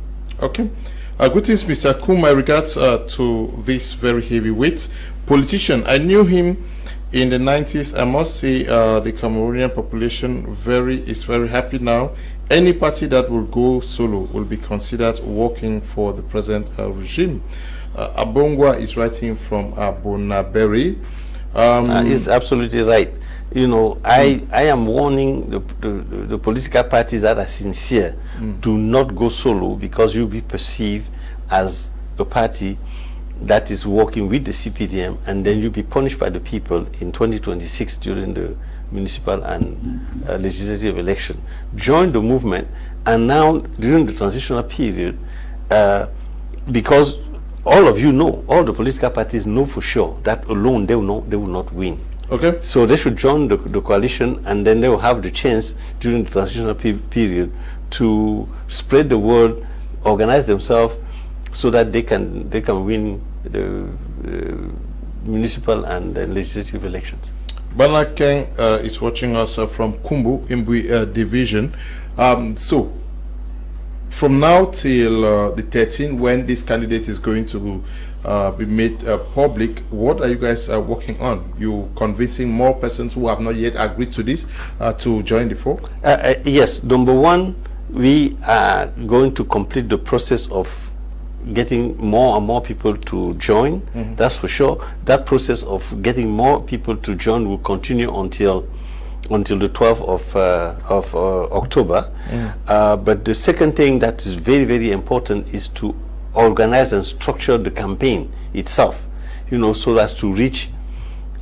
Okay. Greetings, Mr. Kum. My regards to this very heavyweight politician. I knew him in the 90s. I must say the Cameroonian population is very happy now. Any party that will go solo will be considered working for the present regime. Abongwa is writing from Bonaberi. He's absolutely right. You know, I am warning the political parties that are sincere, do not go solo, because you'll be perceived as a party that is working with the CPDM, and then you'll be punished by the people in 2026 during the municipal and legislative election. Join the movement, and now during the transitional period, because all of you know, all the political parties know for sure that alone they will not win. Okay. So they should join the coalition, and then they will have the chance during the transitional period to spread the word, organize themselves, so that they can win the municipal and legislative elections. Bana Keng is watching us from Kumbu Imbui division. So from now till the 13th, when this candidate is going to be made public, what are you guys working on? You convincing more persons who have not yet agreed to this to join the fold? Yes. Number one, we are going to complete the process of getting more and more people to join. That's for sure. That process of getting more people to join will continue until the 12th of October. But the second thing that is very, very important is to organize and structure the campaign itself, you know, so as to reach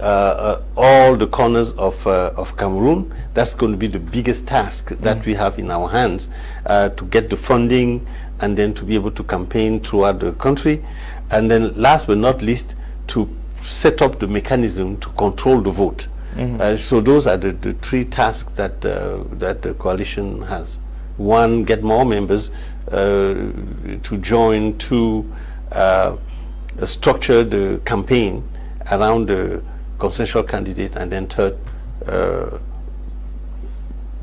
all the corners of Cameroon. That's going to be the biggest task that we have in our hands, to get the funding and then to be able to campaign throughout the country. And then last but not least, to set up the mechanism to control the vote. So those are the three tasks that the coalition has. One, get more members to join. Two, structure the campaign around the consensual candidate. And then third,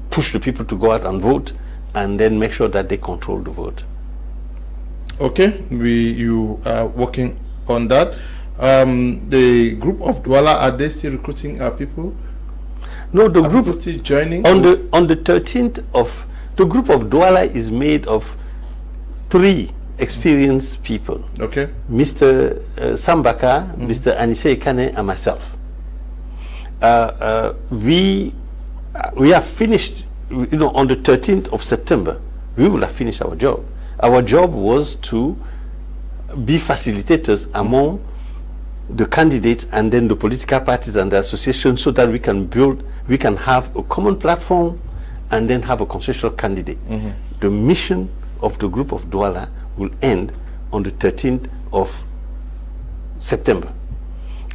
push the people to go out and vote, and then make sure that they control the vote. Okay, you are working on that. The group of Douala, are they still recruiting people? No, the group is still joining. On the 13th of the group of Douala is made of 3 experienced people. Okay. Mr. Sambaka, Mr. Anise Kane, and myself. We have finished. You know, on the 13th of September, we will have finished our job. Our job was to be facilitators among the candidates and then the political parties and the associations, so that we can have a common platform and then have a consensual candidate. The mission of the group of Douala will end on the 13th of September.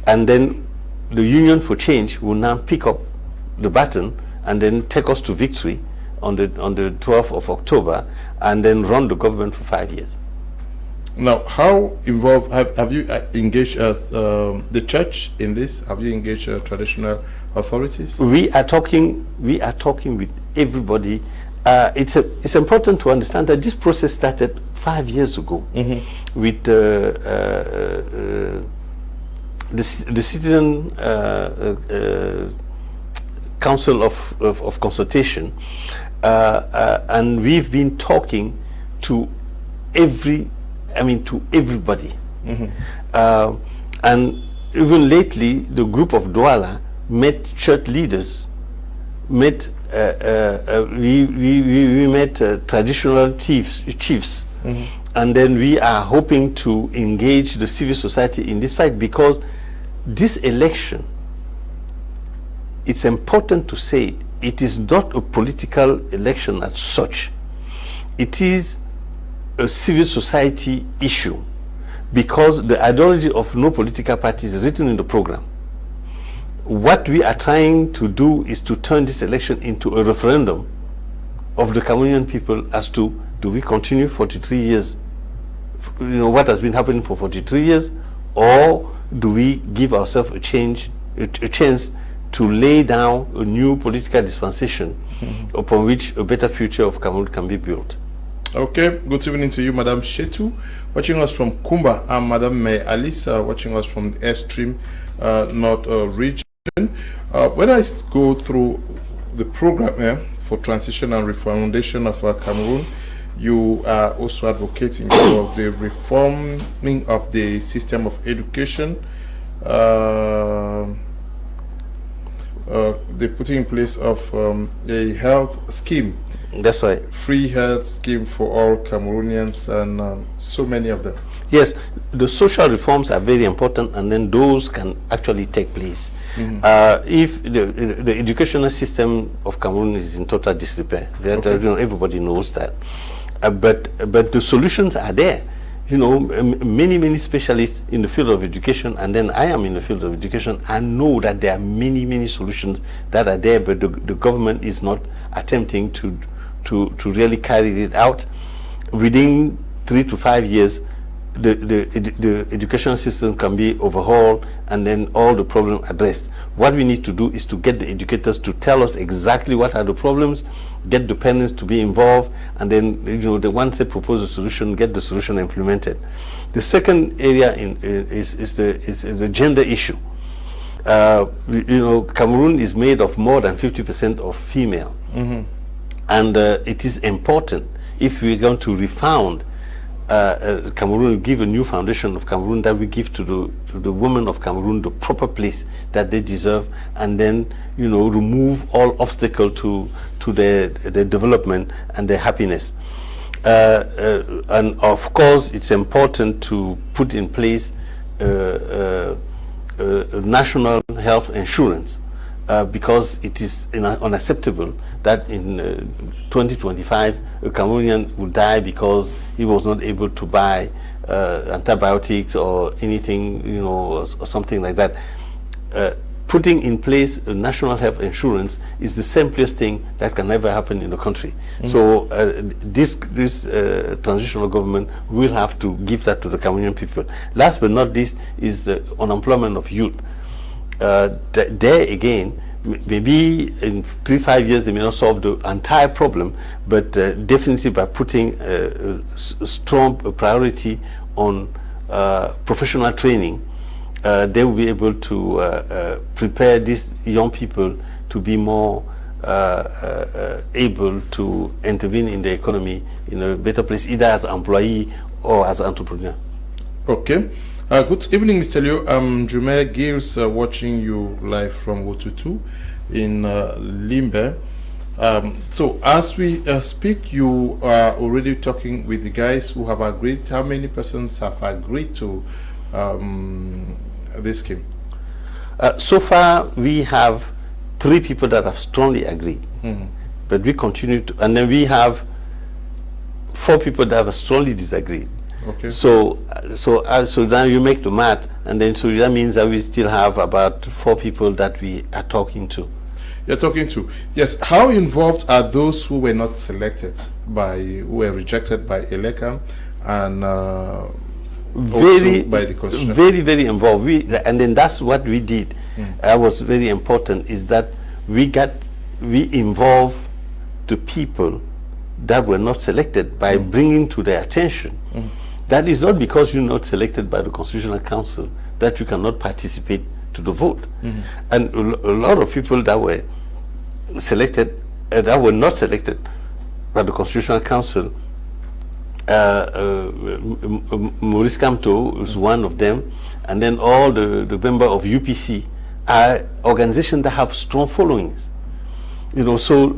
And then the Union for Change will now pick up the baton and then take us to victory on the 12th of October and then run the government for 5 years. Now, how involved have you engaged the church in this? Have you engaged traditional authorities? We are talking with everybody. It's important to understand that this process started 5 years ago with the Citizen Council of Consultation, and we've been talking to everybody. And even lately, the group of Douala met church leaders, we met traditional chiefs, and then we are hoping to engage the civil society in this fight, because this election, it's important to say, it is not a political election as such. It is a civil society issue, because the ideology of no political party is written in the program. What we are trying to do is to turn this election into a referendum of the Cameroonian people as to, do we continue 43 years, what has been happening for 43 years, or do we give ourselves a chance to lay down a new political dispensation upon which a better future of Cameroon can be built. Okay, good evening to you, Madam Shetu, watching us from Kumba, and Madam May Alisa, watching us from the Extreme North region. When I go through the program for transition and refoundation of Cameroon, you are also advocating for the reforming of the system of education, the putting in place of a health scheme. That's right. Free health scheme for all Cameroonians, and so many of them. Yes, the social reforms are very important, and then those can actually take place. If the educational system of Cameroon is in total disrepair, everybody knows that. But the solutions are there. Many specialists in the field of education, and then I am in the field of education. I know that there are many solutions that are there, but the government is not attempting to really carry it out. Within 3 to 5 years, the education system can be overhauled and then all the problems addressed. What we need to do is to get the educators to tell us exactly what are the problems, get the parents to be involved, and then once they propose a solution, get the solution implemented. The second area is the gender issue. Cameroon is made of more than 50% of female, and it is important, if we're going to refound Cameroon, give a new foundation of Cameroon, that we give to the women of Cameroon the proper place that they deserve, and then remove all obstacle to their development and their happiness. And of course, it's important to put in place national health insurance, because it is unacceptable that in 2025 a Cameroonian will die because he was not able to buy antibiotics or anything, or something like that. Putting in place a national health insurance is the simplest thing that can ever happen in the country. So this transitional government will have to give that to the Cameroonian people. Last but not least is the unemployment of youth. There again, maybe in 3-5 years they may not solve the entire problem, but definitely by putting a strong priority on professional training, they will be able to prepare these young people to be more able to intervene in the economy in a better place, either as an employee or as an entrepreneur. Okay. Good evening, Mr. Leo. I'm Jume Gilles, watching you live from Wotutu in Limbe. So as we speak, you are already talking with the guys who have agreed. How many persons have agreed to this scheme? So far, we have 3 people that have strongly agreed. But we continue to, and then we have 4 people that have strongly disagreed. Okay. So now you make the math, and then so that means that we still have about 4 people that we are talking to. You're talking to, yes. How involved are those who were not selected who were rejected by Electoral and also by the Constitution? Very involved. And then that's what we did. That was very important, is that we involved the people that were not selected by bringing to their attention. That is not because you're not selected by the Constitutional Council that you cannot participate to the vote. And a lot of people that were selected, that were not selected by the Constitutional Council, Maurice Kamto is one of them, and then all the members of UPC are organizations that have strong followings. You know, so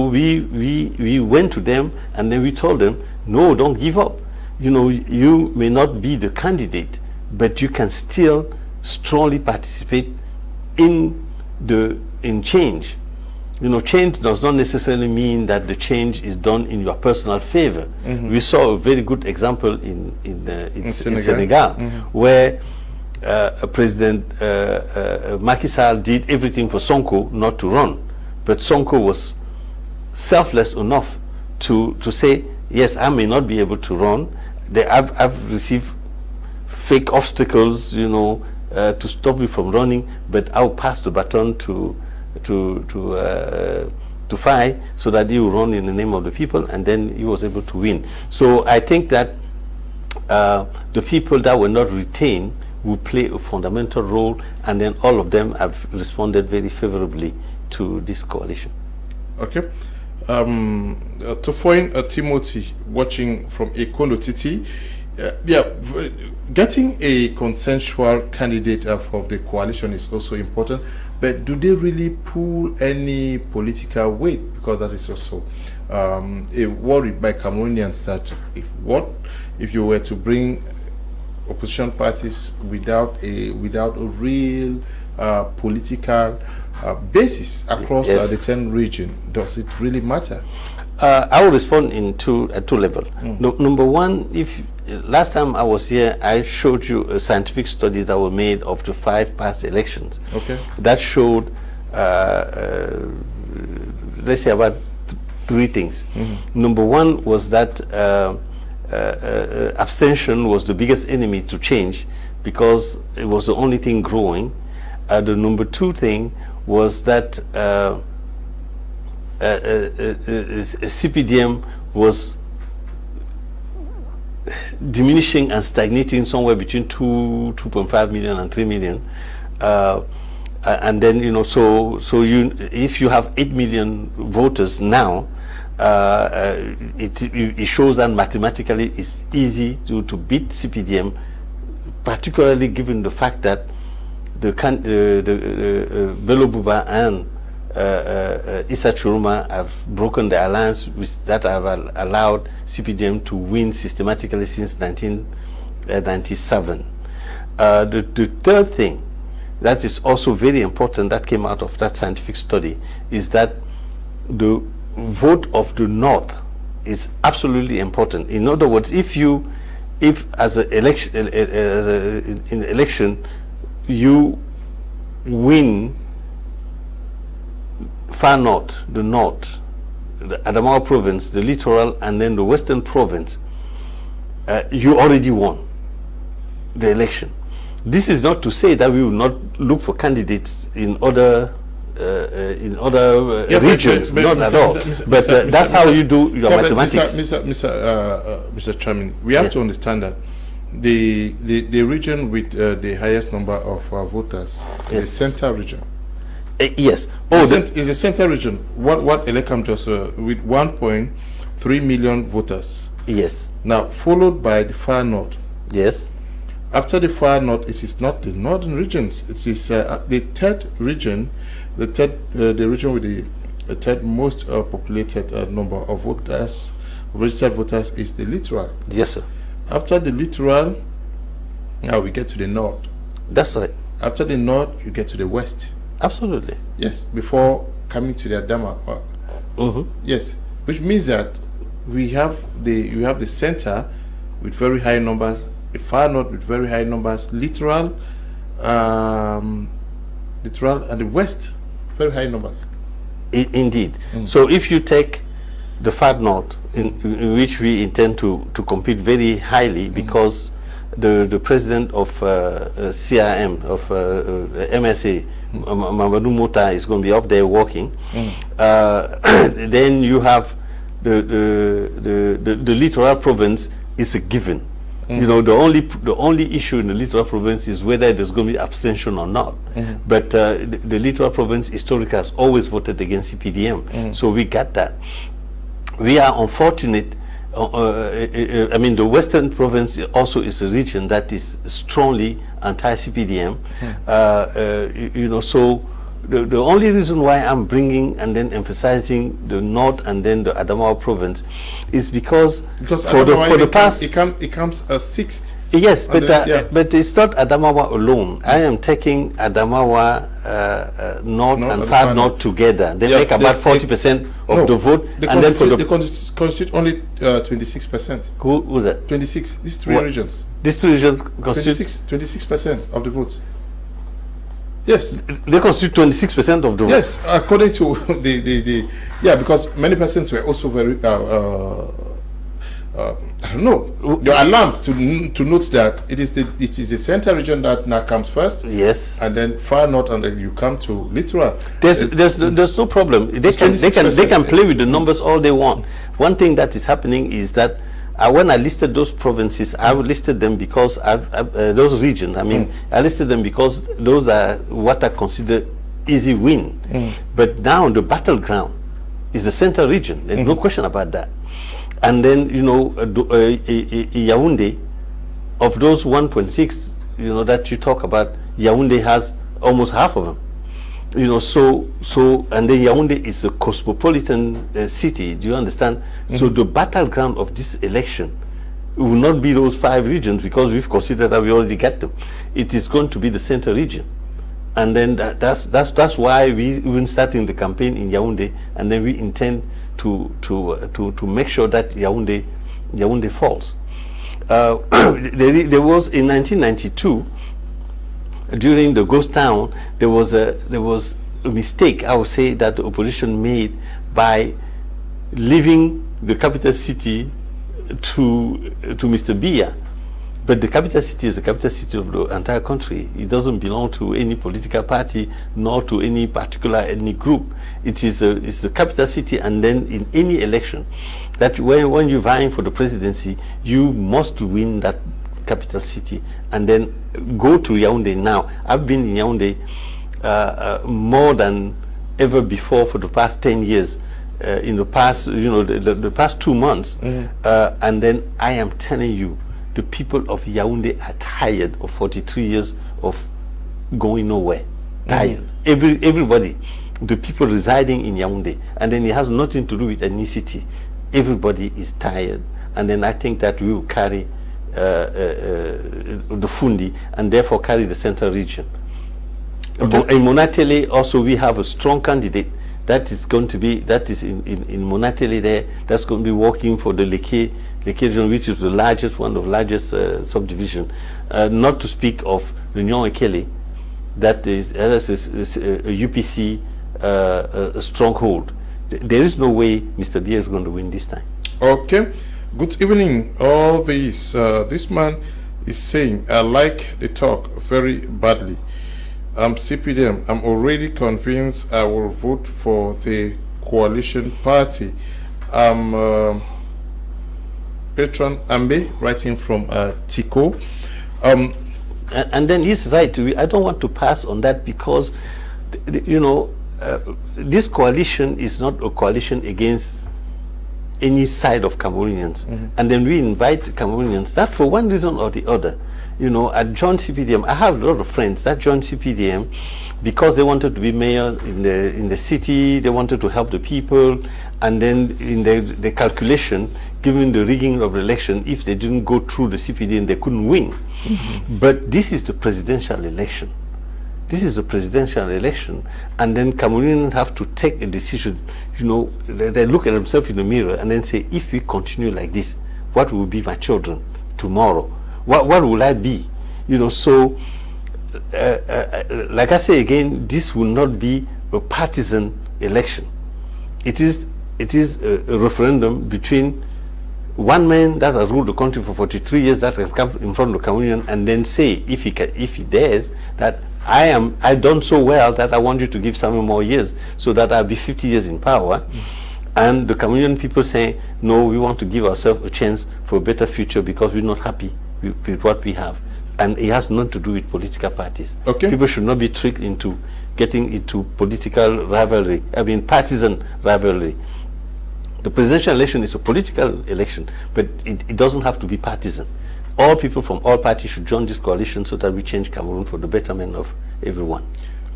we went to them, and then we told them, no, don't give up. You know, you may not be the candidate, but you can still strongly participate in change. You know, change does not necessarily mean that the change is done in your personal favor. We saw a very good example in Senegal, where President Macky Sall did everything for Sonko not to run, but Sonko was selfless enough to say, yes, I may not be able to run. I've received fake obstacles, you know, to stop me from running, but I'll pass the baton to Faye, so that he will run in the name of the people, and then he was able to win. So I think that the people that were not retained will play a fundamental role, and then all of them have responded very favorably to this coalition. Okay. To find Timothy watching from Ekono Titi, getting a consensual candidate of the coalition is also important, but do they really pull any political weight? Because that is also a worry by Cameroonians, that if you were to bring opposition parties without a real political basis across the 10 regions, does it really matter? I will respond at two levels. Number one, if last time I was here, I showed you scientific studies that were made of the 5 past elections. Okay. That showed, let's say, about 3 things. Number one was that abstention was the biggest enemy to change, because it was the only thing growing. The number 2 thing was that CPDM was diminishing and stagnating somewhere between 2.5 million and 3 million, and then, you know, so if you have 8 million voters now, it shows that mathematically it's easy to beat CPDM, particularly given the fact that the Bello Buba and Issa Churuma have broken the alliance that have allowed CPDM to win systematically since 1997. The third thing that is also very important that came out of that scientific study is that the vote of the North is absolutely important. In other words, if as an election in election you win far north, the Adamawa province, the littoral, and then the western province, you already won the election. This is not to say that we will not look for candidates in other regions, not at all. But that's how you do your mathematics. Mr. Chairman, we have to understand that the region with the highest number of voters is the center region. Yes. Is the center region what Electoral just with 1.3 million voters. Yes. Now followed by the far north. Yes. After the far north, it is not the northern regions. It is the third region, the region with the third most populated number of voters, registered voters, is the littoral. Yes, sir. After the littoral, now we get to the north. That's right. After the north, you get to the west. Absolutely. Yes, before coming to the Adama. Yes, which means that you have the center, with very high numbers, a far north with very high numbers, littoral, and the west, very high numbers. Indeed. So if you take the far north, in which we intend to compete very highly, because the president of CRM, of MSA, Mamadou Mouta, is going to be up there working. Then you have the littoral province is a given. You know, the only issue in the littoral province is whether there's going to be abstention or not. But the littoral province historically has always voted against CPDM, so we got that. We are unfortunate. I mean, the Western province also is a region that is strongly anti-CPDM. You know, so the only reason why I'm bringing and then emphasizing the North and then the Adamawa province is because for the past it comes sixth. Yes, but but it's not Adamawa alone. I am taking Adamawa, North and Far North together. They make about 40% of the vote, and then for they constitute only 26%. Who's that? 26. These three regions. These two regions constitute 26% of the votes. Yes, they constitute 26% of the vote. Yes, according to the because many persons were also very I don't know. You're alarmed to note that it is the center region that now comes first. Yes, and then far north, and then you come to littoral. There's no problem. They can play with the numbers all they want. One thing that is happening is that when I listed those provinces, I listed them because those regions. I mean, I listed them because those are what I consider easy win. But now the battleground is the center region. There's no question about that. And then, you know, Yaoundé, of those 1.6, you know, that you talk about, Yaoundé has almost half of them. You know, so and then Yaoundé is a cosmopolitan city. Do you understand? So the battleground of this election will not be those 5 regions, because we've considered that we already get them. It is going to be the center region. And then that's why we even starting the campaign in Yaoundé, and then we intend to make sure that Yaoundé falls. There was in 1992, during the ghost town, there was a mistake, I would say, that the opposition made by leaving the capital city to Mr. Biya. But the capital city is the capital city of the entire country. It doesn't belong to any political party, nor to any particular ethnic group. It's the capital city, and then in any election, that when you're vying for the presidency, you must win that capital city and then go to Yaoundé. Now, I've been in Yaoundé more than ever before for the past 10 years. In the past, you know, the past 2 months, and then I am telling you, the people of Yaoundé are tired of 43 years of going nowhere. Tired. Everybody, the people residing in Yaoundé, and then it has nothing to do with ethnicity. Everybody is tired, and then I think that we will carry the Fundi, and therefore carry the central region. Okay. In Monatele also we have a strong candidate that is going to be, that is in Monatele there, that's going to be working for the Leke region, which is the largest, one of the largest subdivision. Not to speak of the Nyon Ekele, that is a UPC a stronghold. There is no way Mr. Biya is going to win this time. Okay. Good evening. All this man is saying, I like the talk very badly. I'm CPDM. I'm already convinced I will vote for the coalition party. I'm Patron Ambe, writing from Tico. And then he's right. I don't want to pass on that, because, you know, this coalition is not a coalition against any side of Cameroonians. And then we invite Cameroonians that for one reason or the other, you know, at joined CPDM. I have a lot of friends that joined CPDM because they wanted to be mayor in the city. They wanted to help the people, and then in the calculation, given the rigging of the election, if they didn't go through the CPDM, they couldn't win. But this is the presidential election. This is the presidential election, and then Cameroonians have to take a decision. You know, they look at themselves in the mirror and then say, if we continue like this, what will be my children? tomorrow? What will I be? You know, so like I say again, this will not be a partisan election. It is a referendum between one man that has ruled the country for 43 years, that has come in front of the communion and then say, if he dares, that I've done so well that I want you to give 7 more years so that I'll be 50 years in power. And the communion people say, no, we want to give ourselves a chance for a better future because we're not happy with what we have. And it has nothing to do with political parties. Okay. People should not be tricked into getting into political rivalry, partisan rivalry. The presidential election is a political election, but it doesn't have to be partisan. All people from all parties should join this coalition so that we change Cameroon for the betterment of everyone.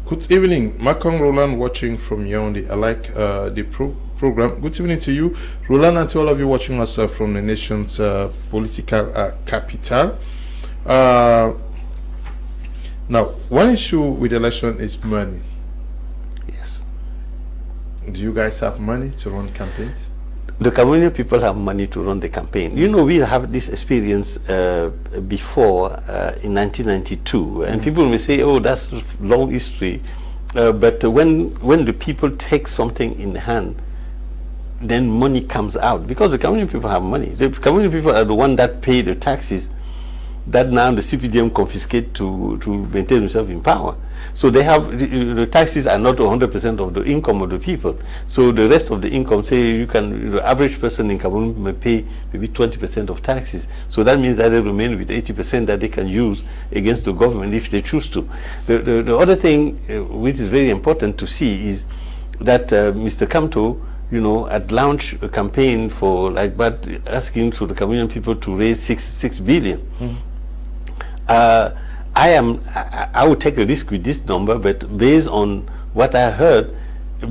Good evening, Malcolm Roland watching from Yaoundé. I like the program. Good evening to you, Roland, and to all of you watching us from the nation's political capital. Now, one issue with election is money. Yes. Do you guys have money to run campaigns? The Cameroonian people have money to run the campaign. You know, we have this experience before in 1992, and people may say, "Oh, that's long history," but when the people take something in hand, then money comes out because the Cameroonian people have money. The Cameroonian people are the one that pay the taxes that now the CPDM confiscate to maintain themselves in power. So they have the taxes are not 100% of the income of the people. So the rest of the income, say the average person in Cameroon may pay maybe 20% of taxes. So that means that they remain with 80% that they can use against the government if they choose to. The other thing which is very important to see is that Mr. Kamto, had launched a campaign for asking to the Cameroonian people to raise 6 billion. I would take a risk with this number, but based on what I heard,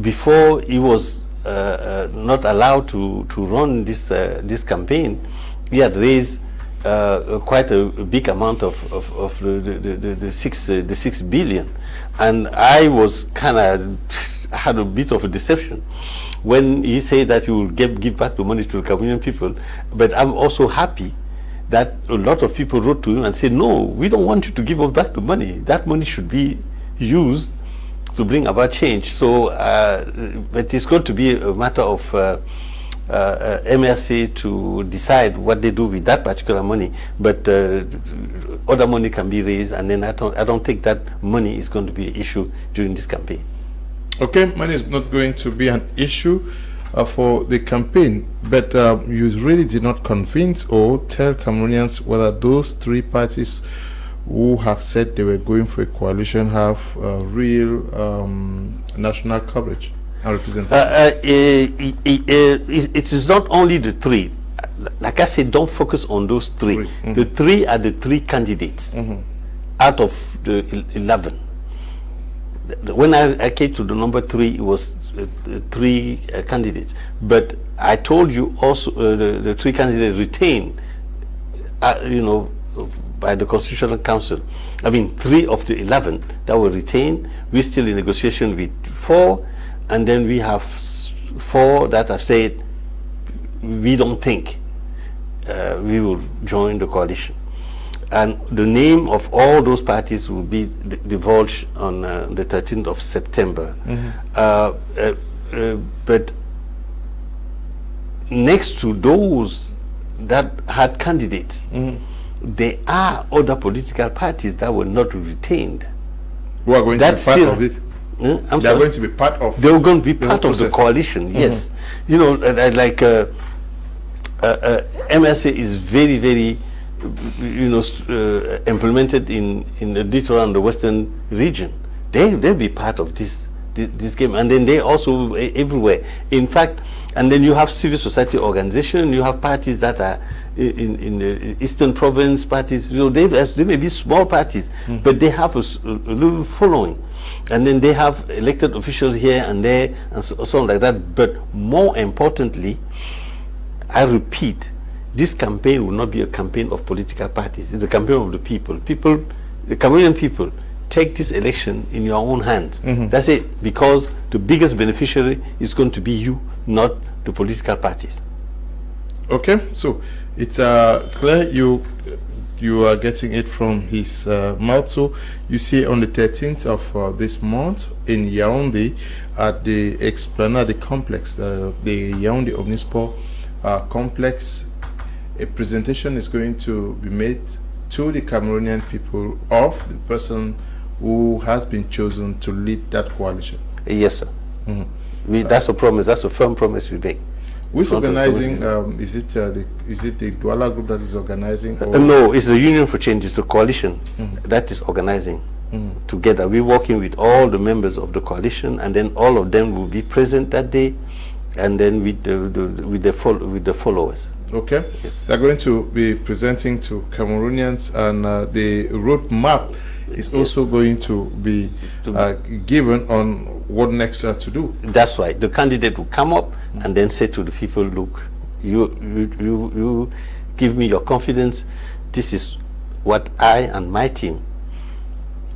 before he was not allowed to run this campaign, he had raised quite a big amount of the 6 billion, and I was had a bit of a deception when he said that he will give back the money to the Cameroonian people. But I'm also happy that a lot of people wrote to him and said, no, we don't want you to give us back the money. That money should be used to bring about change. So, but it's going to be a matter of MRC to decide what they do with that particular money. But other money can be raised, and then I don't think that money is going to be an issue during this campaign. Okay, money is not going to be an issue for the campaign, but you really did not convince or tell Cameroonians whether those 3 parties who have said they were going for a coalition have real national coverage and representation. It is not only the 3. Like I said, don't focus on those 3. Mm-hmm. The 3 are the 3 candidates out of the 11. When I came to the number 3, it was 3 candidates. But I told you also the 3 candidates retained, by the Constitutional Council. 3 of the 11 that were retained. We're still in negotiation with 4, and then we have 4 that have said we don't think we will join the coalition. And the name of all those parties will be divulged on the 13th of September. But next to those that had candidates, there are other political parties that were not retained. Who are going to be part of it? They are going to be part of. They were going to be part of the coalition. Yes, MSA is very, very implemented in the littoral and the western region. They'll be part of this game, and then they also everywhere. In fact, and then you have civil society organization, you have parties that are in the eastern province, parties. They may be small parties, but they have a little following, and then they have elected officials here and there, and so on like that. But more importantly, I repeat, this campaign will not be a campaign of political parties. It's a campaign of the people. The Cameroonian people, take this election in your own hands. That's it, because the biggest beneficiary is going to be you, not the political parties. Okay, so it's clear you are getting it from his mouth. So you see on the 13th of this month in Yaoundé at the Esplanade complex, the Yaoundé Omnisport complex, a presentation is going to be made to the Cameroonian people of the person who has been chosen to lead that coalition. Yes, sir. That's a promise. That's a firm promise we make. Who's organizing? Is it the Douala group that is organizing? Or? No, it's the Union for Change. It's the coalition that is organizing together. We're working with all the members of the coalition, and then all of them will be present that day, and then with the followers. Okay. Yes. They're going to be presenting to Cameroonians, and the roadmap is also going to be given on what next to do. That's right. The candidate will come up and then say to the people, look, you give me your confidence. This is what I and my team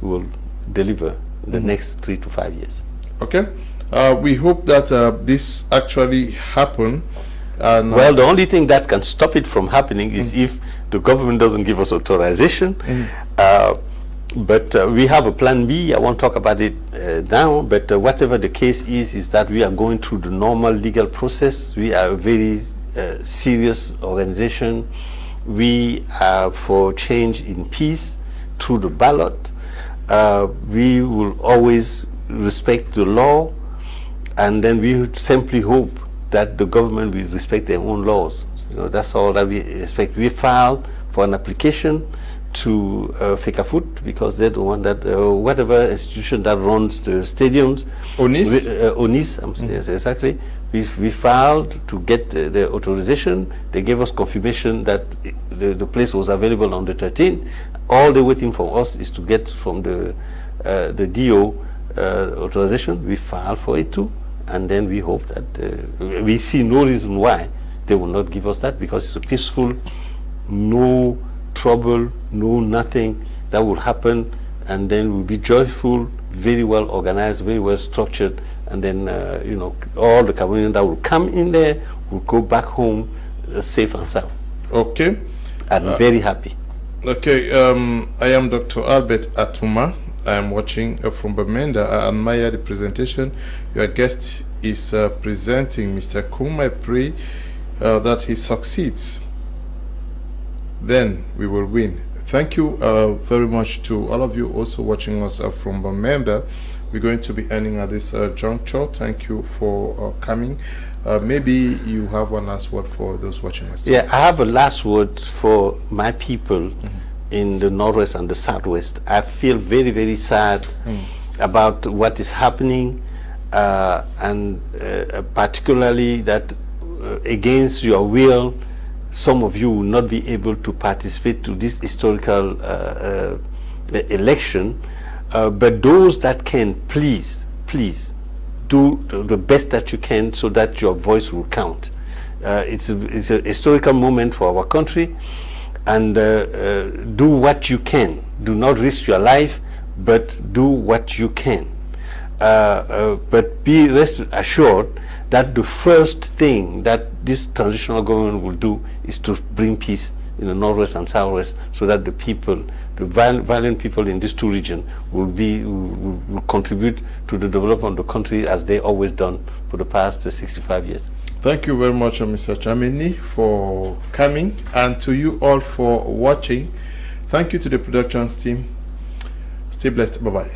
will deliver in the next 3 to 5 years. Okay. We hope that this actually happen. And, well, the only thing that can stop it from happening is if the government doesn't give us authorization. But we have a plan B. I won't talk about it now, but whatever the case is that we are going through the normal legal process. We are a very serious organization. We are for change in peace through the ballot. We will always respect the law, and then we simply hope that the government will respect their own laws. You know, that's all that we expect. We filed for an application to FECAFOOT because they're the one that whatever institution that runs the stadiums, ONIS, yes, exactly. We filed to get the authorization. They gave us confirmation that the place was available on the 13th. All they're waiting for us is to get from the DO authorization. We filed for it too, and then we hope that we see no reason why they will not give us that, because it's a peaceful, no trouble, no nothing that will happen, and then we'll be joyful, very well organized, very well structured, and then you know, all the Cameroonians that will come in there will go back home safe and sound. Okay. And very happy. Okay, I am Dr. Albert Atuma. I am watching from Bamenda. I admire the presentation. Your guest is presenting Mr. Kum. I pray that he succeeds. Then we will win. Thank you very much to all of you also watching us from Bamenda. We're going to be ending at this juncture. Thank you for coming. Maybe you have one last word for those watching us. Yeah, I have a last word for my people in the Northwest and the Southwest. I feel very, very sad about what is happening, and particularly that against your will, some of you will not be able to participate to this historical election. But those that can, please do the best that you can so that your voice will count. It's a historical moment for our country, and do what you can. Do not risk your life, but do what you can. But be rest assured that the first thing that this transitional government will do is to bring peace in the Northwest and Southwest, so that the people, the violent people in these two regions will contribute to the development of the country as they always done for the past 65 years. Thank you very much, Mr. Chamini, for coming, and to you all for watching. Thank you to the productions team. Stay blessed. Bye-bye.